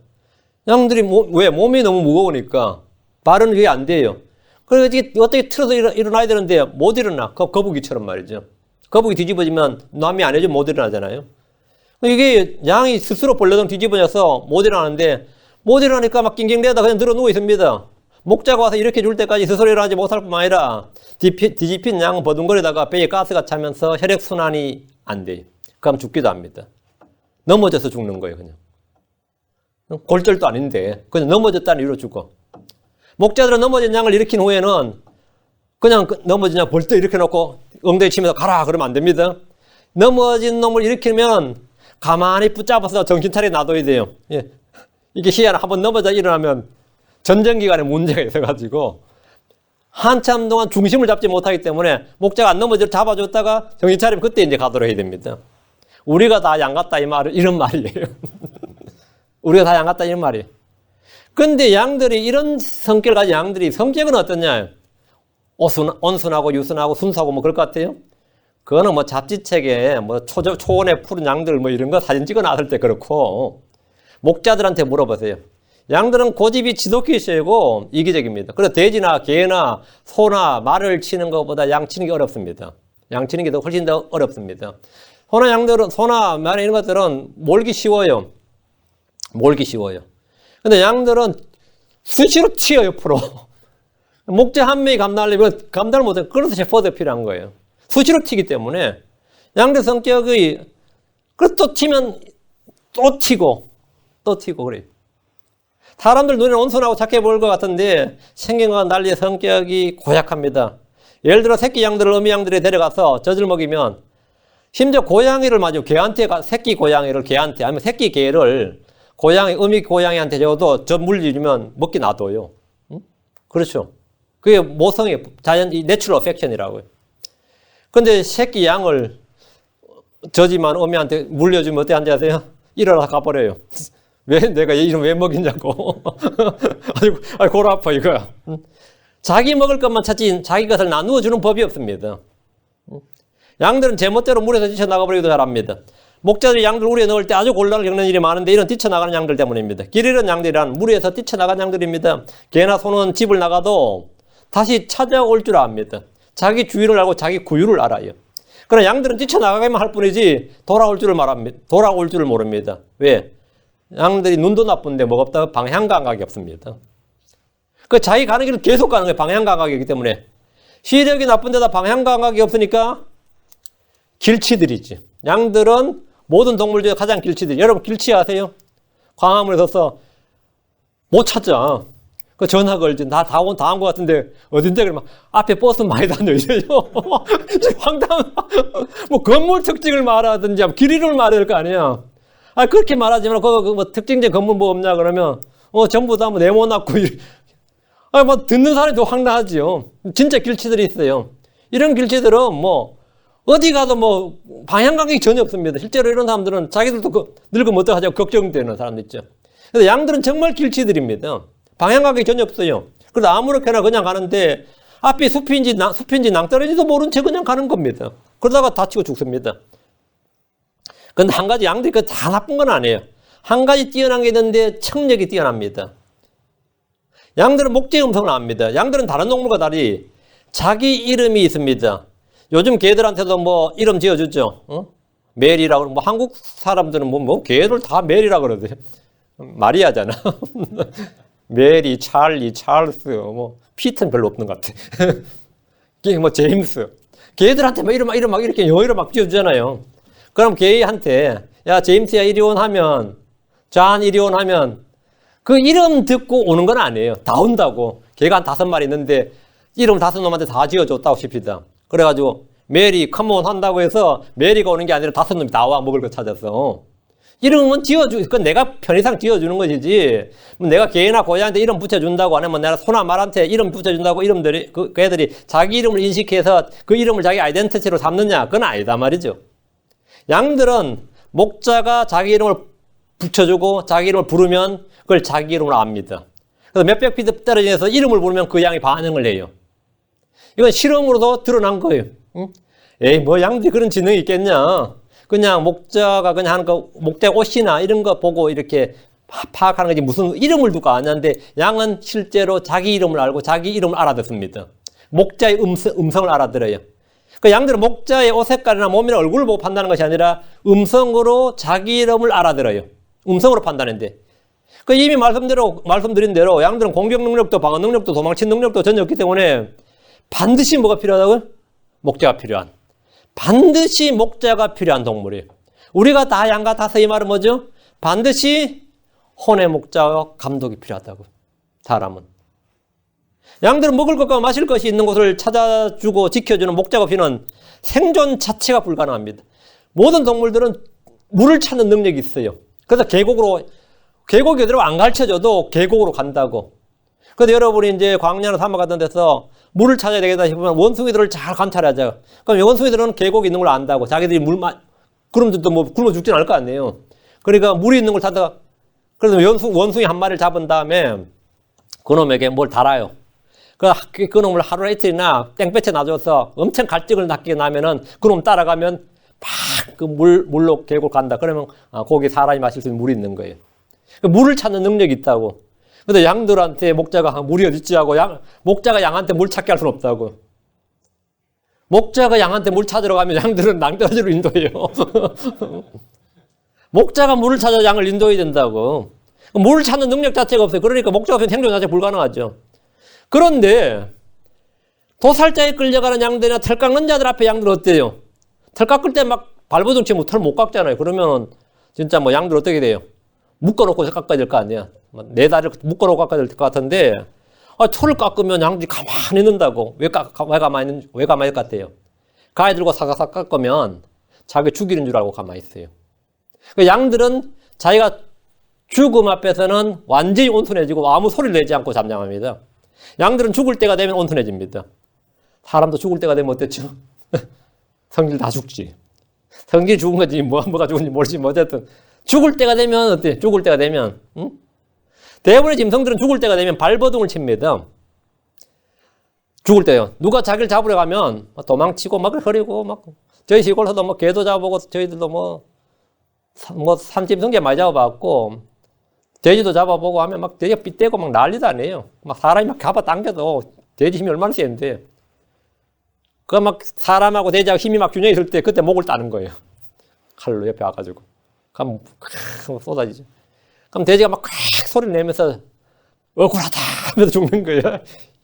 양들이 왜? 몸이 너무 무거우니까 발은 그게 안 돼요. 그래서 어떻게 틀어서 일어나야 되는데 못 일어나. 거북이처럼 말이죠. 거북이 뒤집어지면 남이 안 해주면 못 일어나잖아요. 이게 양이 스스로 벌레당 뒤집어져서 못 일어나는데 못 일어나니까 막 낑낑대다 그냥 늘어 누워 있습니다. 목자가 와서 이렇게 줄 때까지 스스로 일어나지 못할 뿐만 아니라 뒤집힌 양은 버둥거리다가 배에 가스가 차면서 혈액순환이 안 돼요. 그럼 죽기도 합니다. 넘어져서 죽는 거예요, 그냥. 골절도 아닌데 그냥 넘어졌다는 이유로 죽어. 목자들은 넘어진 양을 일으킨 후에는 그냥 넘어진 양 벌떡 일으켜놓고 엉덩이 치면서 가라 그러면 안 됩니다. 넘어진 놈을 일으키면 가만히 붙잡아서 정신 차리게 놔둬야 돼요. 예. 이게 희한해. 한번 넘어져 일어나면 전쟁기간에 문제가 있어가지고 한참 동안 중심을 잡지 못하기 때문에 목자가 안 넘어져 잡아줬다가 정신 차리면 그때 이제 가도록 해야 됩니다. 우리가 다 양 같다 이런 말이에요. 우리가 다 양 같다 이런 말이에요. 근데 양들이 이런 성격을 가진 양들이 성격은 어떠냐? 온순하고 유순하고 순수하고 그럴 것 같아요. 그거는 잡지책에 초원에 푸른 양들 이런 거 사진 찍어 놨을 때 그렇고 목자들한테 물어보세요. 양들은 고집이 지독히 세고 이기적입니다. 그래서 돼지나 개나 소나 말을 치는 것보다 양 치는 게 어렵습니다. 양 치는 게 훨씬 더 어렵습니다. 소나 말 이런 것들은 몰기 쉬워요. 근데 양들은 수시로 튀어 옆으로. 목자 한 명이 감당하려면 감당을 못해요. 그래서 셰퍼드가 필요한 거예요. 수시로 튀기 때문에 양들 성격이 또 튀면 또 튀고 그래요. 사람들 눈에 온순하고 착해 보일 것 같은데 생긴 것과 달리 성격이 고약합니다. 예를 들어 새끼 양들을 어미 양들이 데려가서 젖을 먹이면 심지어 고양이를 새끼 고양이를 개한테 아니면 새끼 개를 어미 고양이한테 줘도 젖 물리면 먹기 놔둬요. 응? 그렇죠. 그게 모성의 내추럴 어펙션이라고요. 근데 새끼 양을 저지만 어미한테 물려주면 어떻게 하는지 아세요? 일어나서 가버려요. 내가 이름 왜 먹이냐고. 아이고, 골 아파, 이거야. 자기 먹을 것만 찾지 자기 것을 나누어 주는 법이 없습니다. 양들은 제멋대로 물에서 뛰쳐나가버리기도 잘합니다. 목자들이 양들 우리에 넣을 때 아주 곤란을 겪는 일이 많은데 이런 뛰쳐나가는 양들 때문입니다. 길 잃은 양들이란 무리에서 뛰쳐나간 양들입니다. 개나 소는 집을 나가도 다시 찾아올 줄 압니다. 자기 주인을 알고 자기 구유를 알아요. 그러나 양들은 뛰쳐나가기만 할 뿐이지 돌아올 줄을 모릅니다. 왜? 양들이 눈도 나쁜데 뭐가 없다? 방향 감각이 없습니다. 자기 가는 길을 계속 가는 거예요. 방향 감각이기 때문에. 시력이 나쁜 데다 방향 감각이 없으니까 길치들이지. 양들은 모든 동물 중에 가장 길치들이. 여러분 길치 아세요? 광화문에 서서 못 찾아. 전화 걸지. 다 온 것 같은데 어딘데? 그러면 앞에 버스 많이 다녀요. 황당. 건물 특징을 말하든지 길 이름을 말해야 될 거 아니야. 그렇게 말하지만 특징적 건물 없냐 그러면 전부 다 네모났고 뭐 듣는 사람이 더 황당하지요. 진짜 길치들이 있어요. 이런 길치들은 뭐 어디 가도 뭐 방향감각이 전혀 없습니다. 실제로 이런 사람들은 자기들도 늙으면 어떡하냐고 걱정되는 사람들 있죠. 그래서 양들은 정말 길치들입니다. 방향감각이 전혀 없어요. 그래서 아무렇게나 그냥 가는데 앞이 숲인지 낭떠러지도 모른 채 그냥 가는 겁니다. 그러다가 다치고 죽습니다. 근데 한 가지 양들이 그 다 나쁜 건 아니에요. 한 가지 뛰어난 게 있는데 청력이 뛰어납니다. 양들은 목재 음성을 압니다. 양들은 다른 동물과 달리 자기 이름이 있습니다. 요즘 개들한테도 뭐 이름 지어주죠. 메리라고. 뭐 한국 사람들은 뭐 개들 다 메리라고 그러대요. 마리아잖아. 메리, 찰리, 찰스, 뭐 피트는 별로 없는 것 같아. 뭐 제임스. 개들한테 막 이름 막 이렇게 영어 이름 막 지어주잖아요. 그럼 개한테 야 제임스야 이리 온 하면 존 이리 온 하면 그 이름 듣고 오는 건 아니에요. 다 온다고. 개가 한 5마리 있는데 이름 5놈한테 다 지어줬다고 칩시다. 그래가지고 메리 컴온 한다고 해서 메리가 오는 게 아니라 5놈이 다 와 먹을 거 찾아서. 이름은 그건 내가 편의상 지어주는 것이지. 내가 개나 고양이한테 이름 붙여준다고 아니면 내가 소나 말한테 이름 붙여준다고 이름들이 그 애들이 자기 이름을 인식해서 그 이름을 자기 아이덴티티로 삼느냐? 그건 아니다 말이죠. 양들은 목자가 자기 이름을 붙여주고 자기 이름을 부르면 그걸 자기 이름으로 압니다. 그래서 몇백 피트 떨어져서 이름을 부르면 그 양이 반응을 해요. 이건 실험으로도 드러난 거예요. 에이, 뭐 양들이 그런 지능이 있겠냐. 그냥 목자가 그냥 하는 거, 목자 옷이나 이런 거 보고 이렇게 파악하는 거지 무슨 이름을 두고 아냐는데 양은 실제로 자기 이름을 알고 자기 이름을 알아듣습니다. 목자의 음성을 알아들어요. 그 양들은 목자의 옷 색깔이나 몸이나 얼굴을 보고 판단하는 것이 아니라 음성으로 자기 이름을 알아들어요. 음성으로 판단하는데. 그 이미 말씀드린 대로 양들은 공격 능력도 방어 능력도 도망친 능력도 전혀 없기 때문에 반드시 뭐가 필요하다고요? 목자가 필요한. 반드시 목자가 필요한 동물이에요. 우리가 다 양 같아서 이 말은 뭐죠? 반드시 혼의 목자와 감독이 필요하다고. 사람은. 양들은 먹을 것과 마실 것이 있는 곳을 찾아주고 지켜주는 목자가 없이는 생존 자체가 불가능합니다. 모든 동물들은 물을 찾는 능력이 있어요. 그래서 계곡이 어디로 안 가르쳐줘도 계곡으로 간다고. 그래서 여러분이 이제 광야나 사막 같은 데서 물을 찾아야 되겠다 싶으면 원숭이들을 잘 관찰하죠. 그럼 원숭이들은 계곡이 있는 걸 안다고. 자기들이 그럼도 뭐 굶어 죽진 않을 거 아니에요. 그러니까 물이 있는 걸 찾다가, 그래서 원숭이 한 마리를 잡은 다음에 그놈에게 뭘 달아요. 그놈을 하루나 이틀이나 땡볕에 놔줘서 엄청 갈증을 낫게 나면은 그놈 따라가면 막 그 물로 계곡 간다. 그러면 거기 사람이 마실 수 있는 물이 있는 거예요. 물을 찾는 능력이 있다고. 근데 양들한테 목자가 물이 어딨지 하고 목자가 양한테 물 찾게 할 수는 없다고. 목자가 양한테 물 찾으러 가면 양들은 낭떠러지로 인도해요. 목자가 물을 찾아 양을 인도해야 된다고. 물을 찾는 능력 자체가 없어요. 그러니까 목자가 없으면 생존 자체 불가능하죠. 그런데 도살자에 끌려가는 양들이나 털 깎는 자들 앞에 양들 어때요? 털 깎을 때 막 발버둥 치면 털 못 깎잖아요. 그러면 진짜 뭐 양들 어떻게 돼요? 묶어놓고 깎아야 될 거 아니야. 네 다리를 묶어놓고 깎아야 될 것 같은데 털을 깎으면 양들이 가만히 있는다고. 왜 가만히 있을 것 같아요? 가위 들고 사가사 깎으면 자기 죽이는 줄 알고 가만히 있어요. 양들은 자기가 죽음 앞에서는 완전히 온순해지고 아무 소리를 내지 않고 잠잠합니다. 양들은 죽을 때가 되면 온순해집니다. 사람도 죽을 때가 되면 어땠죠? 성질 다 죽지. 성질이 죽은 거지 뭐가 죽은지 모르지. 어쨌든 죽을 때가 되면 어때? 죽을 때가 되면 응? 대부분의 짐승들은 죽을 때가 되면 발버둥을 칩니다. 죽을 때요. 누가 자기를 잡으러 가면 도망치고 막 흐리고 막 저희 시골에서도 뭐 개도 잡아보고 저희들도 뭐 산짐승개 많이 잡아봤고 돼지도 잡아보고 하면 막 돼지가 삐떼고 막 난리도 아니에요. 막 사람이 막 잡아당겨도 돼지 힘이 얼마나 세는데 그 막 사람하고 돼지하고 힘이 막 균형이 있을 때 그때 목을 따는 거예요. 칼로 옆에 와가지고. 그럼 쏟아지죠. 그럼 돼지가 막 소리를 내면서 억울하다 하면서 죽는 거예요.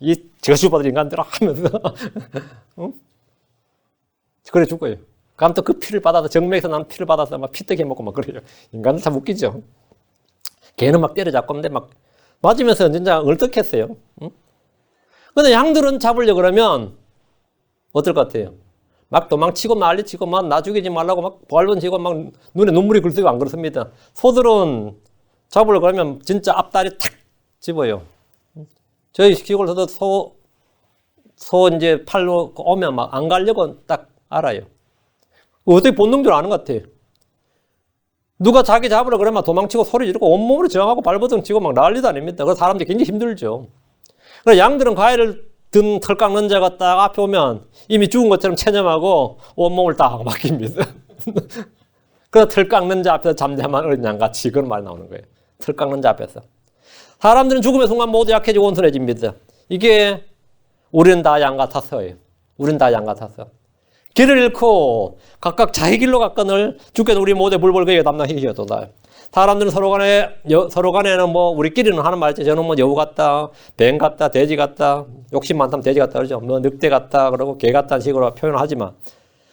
이 저주받을 인간들 하면서. 응? 그래 죽어요. 그럼 또 그 피를 받아서 정맥에서 난 피를 받아서 막 피떡이 먹고 막 그래요. 인간들 참 웃기죠. 개는 막 때려잡고 하는데 막 맞으면서 진짜 얼떡했어요. 응? 근데 양들은 잡으려고 그러면 어떨 것 같아요? 막 도망치고 난리치고 막 나 죽이지 말라고 막 발버둥치고 막 눈에 눈물이 글쓰고 안 그렇습니다. 소들은 잡으려고 하면 진짜 앞다리 탁 집어요. 저희 시골에서도 소 이제 팔로 오면 막 안 가려고 딱 알아요. 어떻게 본능적으로 아는 것 같아요. 누가 자기 잡으러 그러면 도망치고 소리 지르고 온몸으로 저항하고 발버둥 치고 막 난리도 아닙니다. 그래서 사람들이 굉장히 힘들죠. 그래서 양들은 가해를 든 털 깎는 자가 딱 앞에 오면 이미 죽은 것처럼 체념하고 온몸을 딱 맡깁니다. 그래서 털 깎는 자 앞에서 잠잠한 어린 양같이 그런 말이 나오는 거예요. 털 깎는 자 앞에서. 사람들은 죽음의 순간 모두 약해지고 온순해집니다. 이게 우리는 다 양 같아서예요. 우리는 다 양 같아서. 길을 잃고 각각 자기 길로 갔거늘 주께는 우리 모두 불벌거리에 담당시키셨도다. 사람들은 서로 간에는 뭐 우리끼리는 하는 말이죠. 저는 뭐 여우 같다, 뱀 같다, 돼지 같다, 욕심 많다면 돼지 같다 그러죠. 뭐 늑대 같다 그러고 개 같다는 식으로 표현을 하지만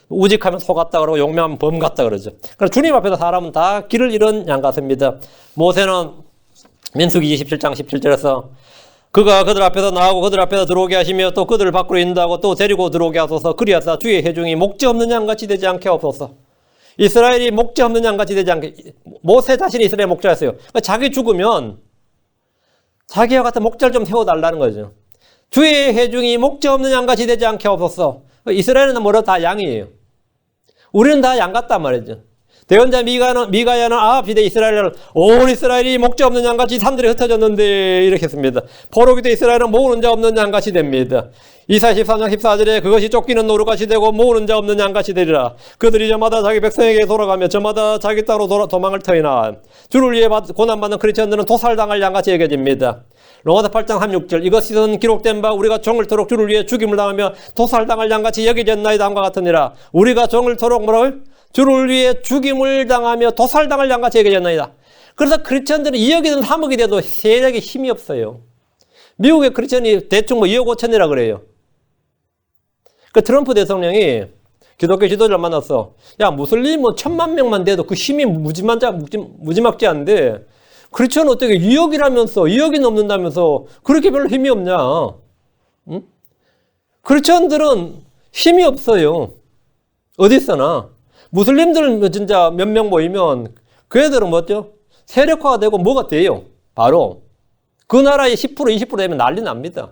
우직하면 소 같다 그러고 용맹하면 범 같다 그러죠. 그래서 주님 앞에서 사람은 다 길을 잃은 양 같습니다. 모세는 민수기 27장 17절에서 그가 그들 앞에서 나가고 그들 앞에서 들어오게 하시며 또 그들을 밖으로 인도하고 또 데리고 들어오게 하소서. 그리하사 주의 회중이 목재 없는 양같이 되지 않게 하옵소서. 이스라엘이 목재 없는 양같이 되지 않게. 모세 자신이 이스라엘 목자였어요. 그러니까 자기 죽으면 자기와 같은 목자를 좀 세워달라는 거죠. 주의 회중이 목재 없는 양같이 되지 않게 하옵소서. 이스라엘은 뭐라 다 양이에요. 우리는 다 양 같단 말이죠. 대언자 미가야는 아합 시대 이스라엘을 온 이스라엘이 목자 없는 양같이 산들에 흩어졌는데 이렇게 했습니다. 포로기 때 이스라엘은 모으는 자 없는 양같이 됩니다. 이사 14장 14절에 그것이 쫓기는 노루같이 되고 모으는 자 없는 양같이 되리라. 그들이 저마다 자기 백성에게 돌아가며 저마다 자기 땅으로 도망을 터이나 주를 위해 고난받는 크리스천들은 도살당할 양같이 여겨집니다. 로마서 8장 36절 이것은 기록된 바 우리가 종을 토록 주를 위해 죽임을 당하며 도살당할 양같이 여겨졌나이다 함과 같으니라. 우리가 종을 토록 뭐라고요? 주를 위해 죽임을 당하며 도살당할 양같이 여겨졌나이다. 그래서 크리스천들은 2억이든 3억이 돼도 세력에 힘이 없어요. 미국의 크리스천이 대충 뭐 2억 5천이라 그래요. 그 트럼프 대통령이 기독교 지도자를 만났어. 야, 무슬림은 1000만 명만 돼도 그 힘이 무지막지한데 크리스천은 어떻게 2억이라면서 2억이 넘는다면서 그렇게 별로 힘이 없냐? 응? 크리스천들은 힘이 없어요. 어디 있어나. 무슬림들 진짜 몇 명 모이면 그 애들은 뭐죠? 세력화가 되고 뭐가 돼요? 바로 그 나라의 10% 20% 되면 난리 납니다.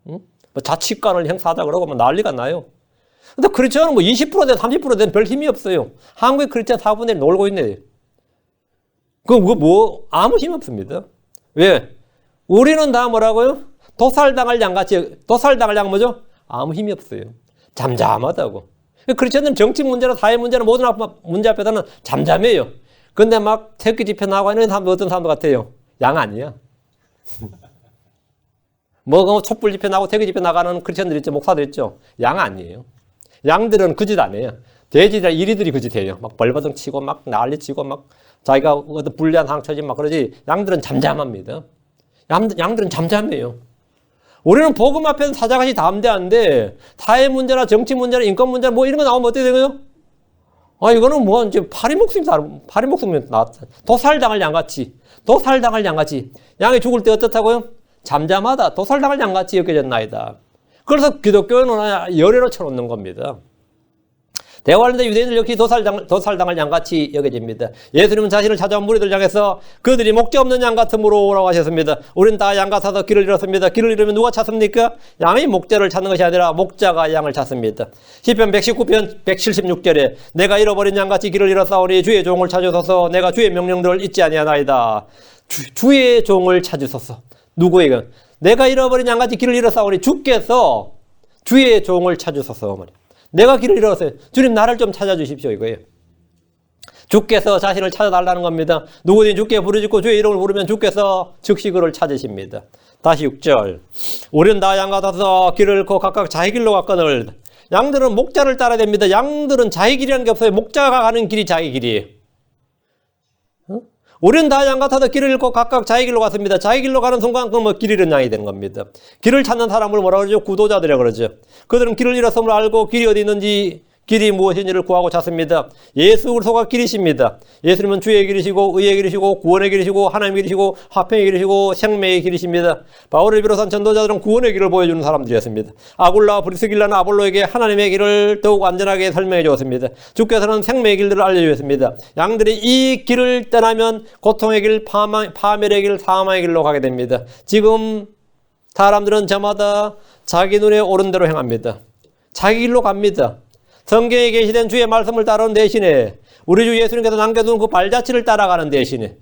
응? 뭐 자치권을 행사하자 그러고 뭐 난리가 나요. 근데 크리스천은 뭐 20% 되든 30% 되든 별 힘이 없어요. 한국의 크리스천 4분의 1 놀고 있네. 그거 뭐 아무 힘 없습니다. 왜? 우리는 다 뭐라고요? 도살당할 양같이. 도살당할 양 뭐죠? 아무 힘이 없어요. 잠잠하다고. 크리스천들은 정치 문제나 사회 문제나 모든 문제 앞에서는 잠잠해요. 근데 막 태극기 집회 나가고 이런 사람도 어떤 사람도 같아요. 양 아니야. 뭐 촛불 집회 나가고 태극기 집회 나가는 크리스천들 있죠. 목사들 있죠. 양 아니에요. 양들은 그 짓 안 해요. 돼지들 이리들이 그 짓 해요. 막 벌버둥 치고 막 난리 치고 막 자기가 어떤 불리한 상황 처지면 막 그러지. 양들은 잠잠합니다. 양들은 잠잠해요. 우리는 복음 앞에는 사자같이 담대한데 사회 문제나 정치 문제나 인권 문제나 뭐 이런 거 나오면 어떻게 되나요? 아, 이거는 뭐 이제 파리 목숨이 나왔다. 도살당할 양같이. 도살당할 양같이. 양이 죽을 때 어떻다고요? 잠잠하다. 도살당할 양같이 여겨졌나이다. 그래서 기독교는 열애로 쳐놓는 겁니다. 대화하는데 유대인들 역시 도살당할 양같이 여겨집니다. 예수님은 자신을 찾아온 무리들 향해서 그들이 목재 없는 양 같음으로 라고 하셨습니다. 우린 다 양 같아서 길을 잃었습니다. 길을 잃으면 누가 찾습니까? 양이 목재를 찾는 것이 아니라 목자가 양을 찾습니다. 시편 119편 176절에 내가 잃어버린 양같이 길을 잃었사오니 주의 종을 찾으소서. 내가 주의 명령들을 잊지 아니하나이다. 주의 종을 찾으소서. 누구에게? 내가 잃어버린 양같이 길을 잃었사오니 주께서 주의 종을 찾으소서. 내가 길을 잃었어요. 주님 나를 좀 찾아주십시오 이거예요. 주께서 자신을 찾아달라는 겁니다. 누구든지 주께 부르짖고 주의 이름을 부르면 주께서 즉시 그를 찾으십니다. 다시 6절. 우리는 다 양 같아서 길을 잃고 각각 자기 길로 갔거늘. 양들은 목자를 따라야 됩니다. 양들은 자기 길이라는 게 없어요. 목자가 가는 길이 자기 길이에요. 우리는 다 양 같아서 길을 잃고 각각 자기 길로 갔습니다. 자기 길로 가는 순간 그건 뭐 길 잃은 양이 되는 겁니다. 길을 찾는 사람을 뭐라 그러죠? 구도자들이라고 그러죠. 그들은 길을 잃었음을 알고 길이 어디 있는지 길이 무엇인지를 구하고 찾습니다. 예수 그리스도가 길이십니다. 예수님은 주의 길이시고 의의 길이시고 구원의 길이시고 하나님의 길이시고 화평의 길이시고 생명의 길이십니다. 바울을 비롯한 전도자들은 구원의 길을 보여주는 사람들이었습니다. 아굴라와 브리스길라는 아볼로에게 하나님의 길을 더욱 안전하게 설명해 주었습니다. 주께서는 생명의 길들을 알려주셨습니다. 양들이 이 길을 떠나면 고통의 길, 파멸의 길, 사망의 길로 가게 됩니다. 지금 사람들은 저마다 자기 눈에 오른 대로 행합니다. 자기 길로 갑니다. 성경에 계시된 주의 말씀을 따르는 대신에 우리 주 예수님께서 남겨둔 그 발자취를 따라가는 대신에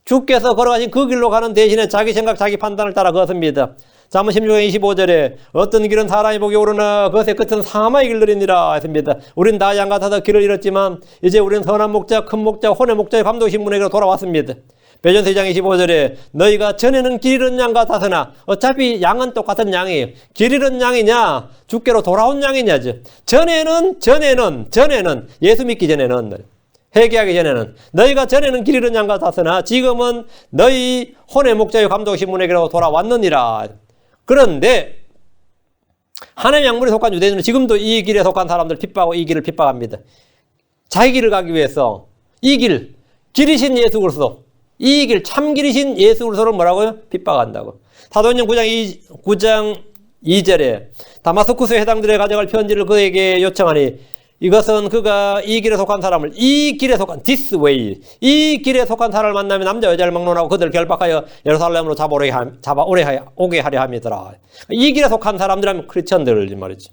주께서 걸어가신 그 길로 가는 대신에 자기 생각, 자기 판단을 따라 걷습니다. 잠언 16장 25절에 어떤 길은 사람이 보기 오르나 그것의 끝은 사마의 길들이니라 했습니다. 우린 다 양 같아서 길을 잃었지만 이제 우리는 선한 목자, 큰 목자, 혼의 목자의 감독이신 분에게로 돌아왔습니다. 베드로전서 2장 25절에 너희가 전에는 길 잃은 양 같았으나 어차피 양은 똑같은 양이에요. 길 잃은 양이냐 주께로 돌아온 양이냐죠. 전에는 예수 믿기 전에는 회개하기 전에는 너희가 전에는 길 잃은 양 같았으나 지금은 너희 혼의 목자의 감독이신 분에게로 돌아왔느니라. 그런데 하나님의 양물에 속한 유대인은 지금도 이 길에 속한 사람들 핍박하고 이 길을 핍박합니다. 자기 길을 가기 위해서 이 길이신 예수 그리스도, 이 길, 참길이신 예수 그리스도를 뭐라고요? 핍박한다고. 사도행전 9장 2절에 다마스쿠스의 회당들에 가져갈 편지를 그에게 요청하니 이것은 그가 이 길에 속한 사람을, 이 길에 속한 this way, 이 길에 속한 사람을 만나면 남자 여자를 막론하고 그들을 결박하여 예루살렘으로 잡아오게 하려 함이더라. 이 길에 속한 사람들이라면 크리스천들 말이지.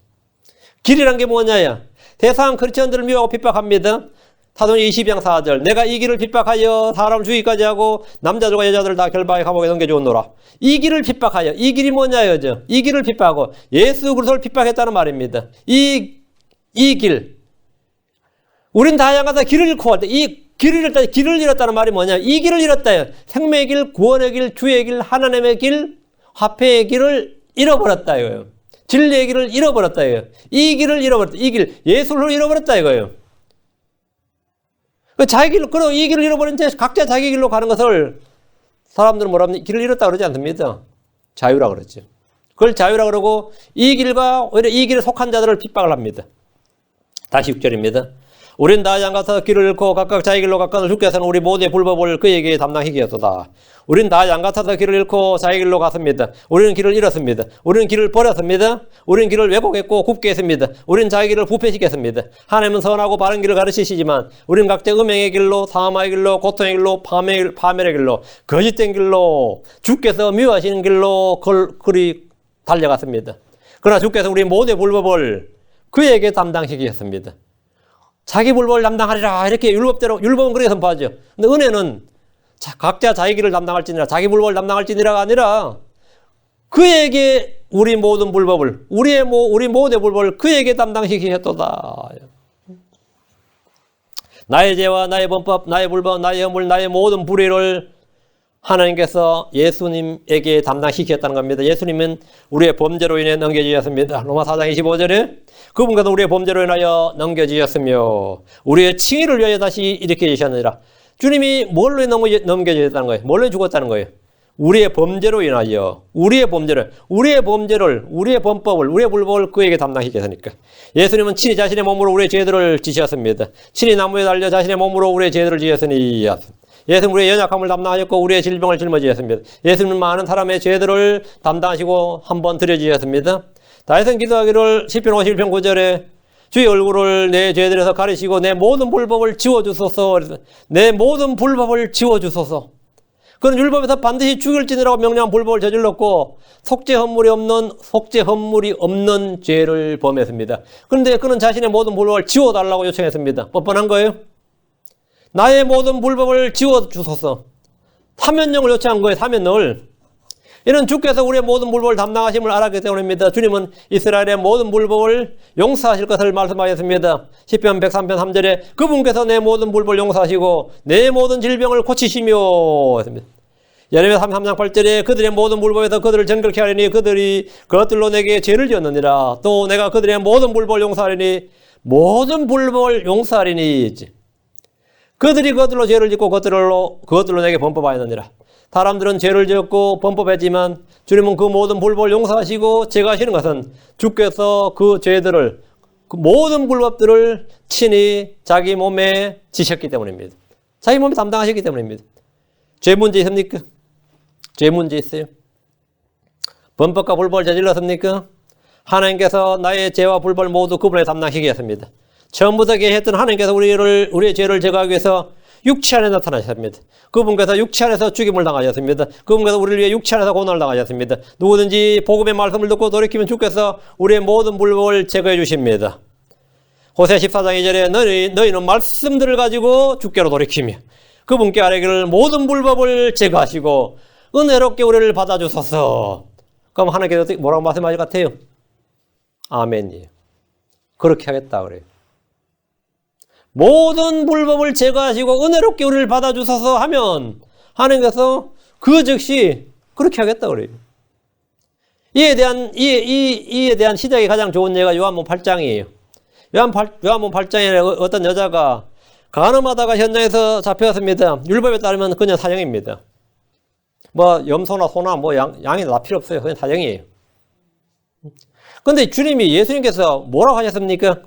길이란 게 뭐냐야? 세상 크리스천들을 미워하고 핍박합니다. 사도행전 20장 4절 내가 이 길을 핍박하여 사람을 죽이기까지 하고 남자들과 여자들을 다 결박해 감옥에 넘겨주었노라. 이 길을 핍박하여, 이 길이 뭐냐요? 이 길을 핍박하고 예수 그리스도를 핍박했다는 말입니다. 이 길, 우린 다 양가서 길을 잃고 할 때 이 길을 잃었다는 말이 뭐냐? 이 길을 잃었다요. 생명의 길, 구원의 길, 주의 길, 하나님의 길, 화평의 길을 잃어버렸다 이거예요. 진리의 길을 잃어버렸다 이거예요. 이 길을 잃어버렸다. 이 길, 예수를 잃어버렸다 이거예요. 자기 길로, 그리고 이 길을 잃어버린 채 각자 자기 길로 가는 것을 사람들은 뭐라 합니까? 길을 잃었다 그러지 않습니다. 자유라 그러죠. 그걸 자유라 그러고 이 길과 오히려 이 길에 속한 자들을 핍박을 합니다. 다시 6절입니다. 우린 다 양같아서 길을 잃고 각각 자기 길로 갔거늘 주께서는 우리 모두의 불법을 그에게 담당하게 하소서. 우린 다 양같아서 길을 잃고 자기 길로 갔습니다. 우리는 길을 잃었습니다. 우리는 길을 버렸습니다. 우리는 길을 왜곡했고 굽게 했습니다. 우리는 자기 길을 부패시켰습니다. 하나님은 선하고 바른 길을 가르치시지만 우리는 각자 음행의 길로, 사마의 길로, 고통의 길로, 파멸의 길로, 거짓된 길로, 주께서 미워하시는 길로 그리 달려갔습니다. 그러나 주께서 우리 모두의 불법을 그에게 담당시키셨습니다. 자기 불법을 담당하리라 이렇게 율법대로, 율법은 그렇게 선포하죠. 근데 은혜는 각자 자기 길을 담당할지니라, 자기 불법을 담당할지니라가 아니라 그에게 우리 모든 불법을, 우리 모두의 불법을 그에게 담당시키셨도다. 나의 죄와 나의 범법, 나의 불법, 나의 허물, 나의 모든 불의를 하나님께서 예수님에게 담당시켰다는 겁니다. 예수님은 우리의 범죄로 인해 넘겨주셨습니다. 로마 4장 25절에 그분께서 우리의 범죄로 인하여 넘겨주셨으며 우리의 칭의를 위하여 다시 일으켜 주셨느니라. 주님이 뭘로 넘겨주셨다는 거예요? 뭘로 죽었다는 거예요? 우리의 범죄로 인하여, 우리의 범죄를, 우리의 범법을, 우리의 불법을 그에게 담당시켰으니까. 예수님은 친히 자신의 몸으로 우리의 죄들을 지셨습니다. 친히 나무에 달려 자신의 몸으로 우리의 죄들을 지셨으니 예수님은 우리의 연약함을 담당하셨고 우리의 질병을 짊어지셨습니다. 예수님은 많은 사람의 죄들을 담당하시고 한번 들여지셨습니다. 다윗은 기도하기를 시편 51편 9절에 주의 얼굴을 내 죄들에서 가리시고 내 모든 불법을 지워주소서. 내 모든 불법을 지워주소서. 그는 율법에서 반드시 죽일지니라고 명령한 불법을 저질렀고 속죄 허물이 없는 죄를 범했습니다. 그런데 그는 자신의 모든 불법을 지워달라고 요청했습니다. 뻔뻔한 거예요. 나의 모든 불법을 지워주소서. 사면령을 요청한 거예요. 사면령을. 이는 주께서 우리의 모든 불법을 담당하심을 알았기 때문입니다. 주님은 이스라엘의 모든 불법을 용서하실 것을 말씀하셨습니다. 시편 103편 3절에 그분께서 내 모든 불법을 용서하시고 내 모든 질병을 고치시며 했습니다. 예레미야 33장 8절에 그들의 모든 불법에서 그들을 정결케 하리니 그들이 그것들로 내게 죄를 지었느니라. 또 내가 그들의 모든 불법을 용서하리니 모든 불법을 용서하리니 그들이 그것들로 죄를 짓고 그것들로 내게 범법하였느니라. 사람들은 죄를 지었고 범법했지만 주님은 그 모든 불법을 용서하시고 제거하시는 것은 주께서 그 죄들을, 그 모든 불법들을 친히 자기 몸에 지셨기 때문입니다. 자기 몸에 담당하셨기 때문입니다. 죄 문제 있습니까? 죄 문제 있어요? 범법과 불법을 저질렀습니까? 하나님께서 나의 죄와 불법을 모두 그분에 담당시키셨습니다. 처음부터 계셨던 하나님께서 우리의 죄를 제거하기 위해서 육체 안에 나타나셨습니다. 그분께서 육체 안에서 죽임을 당하셨습니다. 그분께서 우리를 위해 육체 안에서 고난을 당하셨습니다. 누구든지 복음의 말씀을 듣고 돌이키면 주께서 우리의 모든 불법을 제거해 주십니다. 호세 14장 2절에 너희는 말씀들을 가지고 주께로 돌이키며 그분께 아뢰기를 모든 불법을 제거하시고 은혜롭게 우리를 받아주소서. 그럼 하나님께서 뭐라고 말씀하실 것 같아요? 아멘이에요. 그렇게 하겠다 그래요. 모든 불법을 제거하시고 은혜롭게 우리를 받아주소서 하면 하나님께서 그 즉시 그렇게 하겠다 그래요. 이에 대한 시작이 가장 좋은 예가 요한복음 8장이에요. 요한복음 8장에 어떤 여자가 간음하다가 현장에서 잡혔습니다. 율법에 따르면 그냥 사형입니다. 뭐 염소나 소나 뭐 양이 다 필요 없어요. 그냥 사형이에요. 근데 주님이 예수님께서 뭐라고 하셨습니까?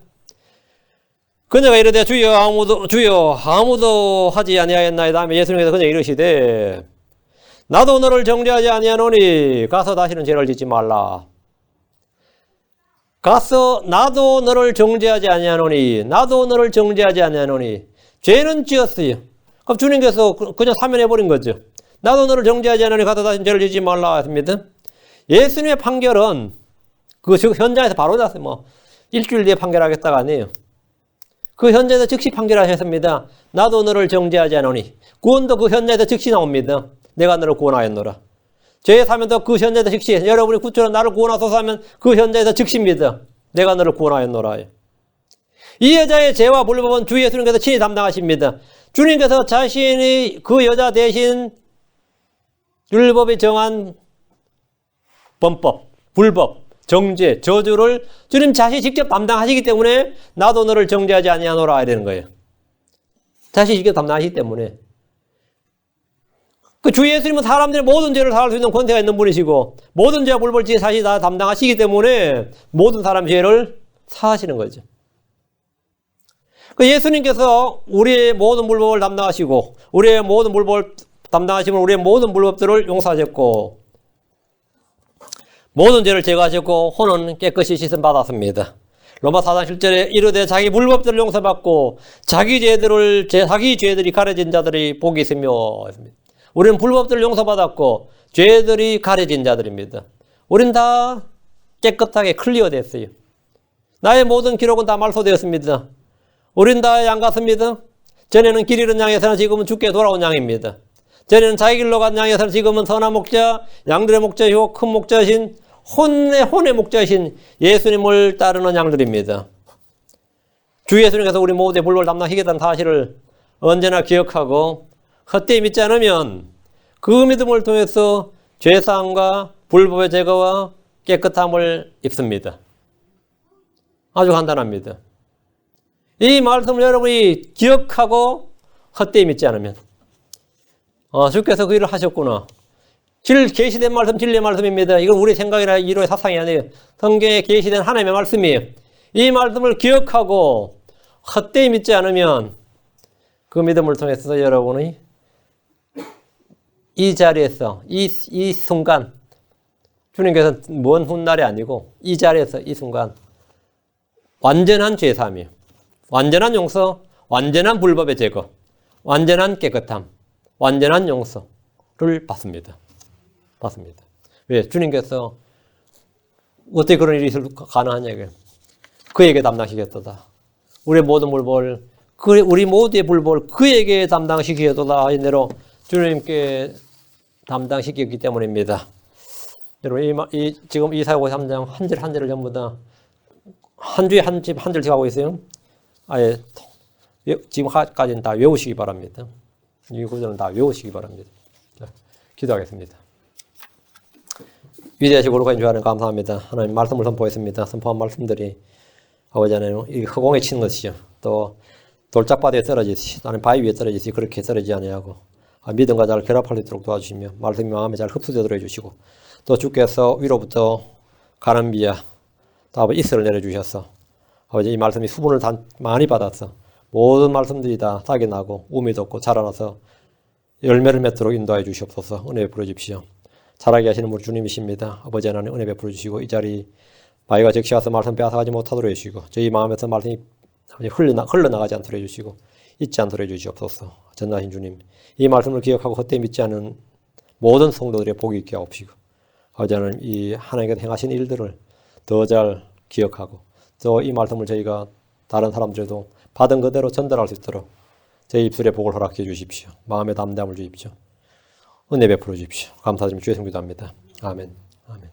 그녀가 이르되 주여 아무도 하지 아니하였나이다 하며 예수님께서 그녀 이르시되 나도 너를 정죄하지 아니하노니 가서 다시는 죄를 짓지 말라. 가서 나도 너를 정죄하지 아니하노니 죄는 지었어요. 그럼 주님께서 그냥 사면해버린 거죠. 나도 너를 정죄하지 아니하노니 가서 다시는 죄를 짓지 말라 했습니다. 예수님의 판결은 그 현장에서 바로 났어요. 뭐 일주일 뒤에 판결하겠다가 아니에요. 그 현장에서 즉시 판결하셨습니다. 나도 너를 정죄하지 않으니. 구원도 그 현장에서 즉시 나옵니다. 내가 너를 구원하였노라. 죄의 사면도 그 현장에서 즉시. 여러분이 구처로 나를 구원하소서 하면 그 현장에서 즉시입니다. 내가 너를 구원하였노라. 이 여자의 죄와 불법은 주 예수님께서 친히 담당하십니다. 주님께서 자신이 그 여자 대신 율법이 정한 범법, 불법, 정죄, 저주를 주님 자신이 직접 담당하시기 때문에 나도 너를 정죄하지 아니하노라 이러는 거예요. 자신이 직접 담당하시기 때문에. 그 주 예수님은 사람들의 모든 죄를 사할 수 있는 권세가 있는 분이시고 모든 죄와 불법을 자신이 다 담당하시기 때문에 모든 사람 죄를 사하시는 거죠. 그 예수님께서 우리의 모든 불법을 담당하시고 우리의 모든 불법을 담당하시면 우리의 모든 불법들을 용서하셨고 모든 죄를 제거하셨고 혼은 깨끗이 씻음 받았습니다. 로마 4장 7절에 이르되 자기 불법들을 용서받고 자기 죄들이 가려진 자들이 복이 있으며 했습니다. 우리는 불법들을 용서받았고 죄들이 가려진 자들입니다. 우리는 다 깨끗하게 클리어됐어요. 나의 모든 기록은 다 말소되었습니다. 우리는 다 양 같습니다. 전에는 길 잃은 양에서는 지금은 주께 돌아온 양입니다. 전에는 자기 길로 간 양에서는 지금은 선한 목자, 양들의 목자이고 큰 목자신 혼의 목자신 예수님을 따르는 양들입니다. 주 예수님께서 우리 모두의 불법을 담당하시겠다는 사실을 언제나 기억하고 헛되이 믿지 않으면 그 믿음을 통해서 죄사함과 불법의 제거와 깨끗함을 입습니다. 아주 간단합니다. 이 말씀을 여러분이 기억하고 헛되이 믿지 않으면 주께서 그 일을 하셨구나. 계시된 말씀 진리의 말씀입니다. 이건 우리 생각이나 이론의 사상이 아니에요. 성경에 계시된 하나님의 말씀이에요. 이 말씀을 기억하고 헛되이 믿지 않으면 그 믿음을 통해서 여러분이 이 자리에서 이 순간 주님께서 먼 훗날이 아니고 이 자리에서 이 순간 완전한 죄사함이에요. 완전한 용서, 완전한 불법의 제거, 완전한 깨끗함, 완전한 용서를 받습니다. 왜? 주님께서 어떻게 그런 일이 가능하냐고요. 그에게 담당시켰도다. 우리의 모든 불법을, 우리 모두의 불법을 그에게 담당시켰도다. 이대로 주님께 담당시켰기 때문입니다. 여러분, 지금 이사야고 3장 한 절 한 절을 전부 다 한 주에 한 절씩 하고 있어요. 아예 지금까지는 다 외우시기 바랍니다. 이 구절은 다 외우시기 바랍니다. 자, 기도하겠습니다. 위대하시고 거룩하신 주 하나님 감사합니다. 하나님 말씀을 선포했습니다. 선포한 말씀들이 아버지 하나님 이 허공에 치는 것이요. 또 돌짝바닥에 떨어지듯이 나는 바위 위에 떨어지듯이 그렇게 떨어지지 아니하고 믿음과 잘 결합할 수 있도록 도와주시며 말씀이 마음에 잘 흡수되도록 해주시고 또 주께서 위로부터 가는 비야 또 아버지 이슬을 내려주셔서 아버지 이 말씀이 수분을 많이 받아서 모든 말씀들이 다 싹이 나고 우미 돋고 자라나서 열매를 맺도록 인도해 주시옵소서. 은혜 베풀어 주십시오. 자라게 하시는 우리 주님이십니다. 아버지 하나님 은혜 베풀어 주시고 이 자리 마귀가 적시와서 말씀 빼앗아가지 못하도록 해주시고 저희 마음에서 말씀이 흘러나가지 않도록 해주시고 잊지 않도록 해주시옵소서. 전능하신 주님, 이 말씀을 기억하고 헛되이 믿지 않은 모든 성도들의 복이 있게 하옵시고, 아버지 하나님, 이 하나님께서 행하신 일들을 더 잘 기억하고, 또 이 말씀을 저희가 다른 사람들에도 받은 그대로 전달할 수 있도록 제 입술에 복을 허락해 주십시오. 마음의 담대함을 주십시오. 은혜 베풀어 주십시오. 감사드리며 주의 성기도합니다. 아멘. 아멘.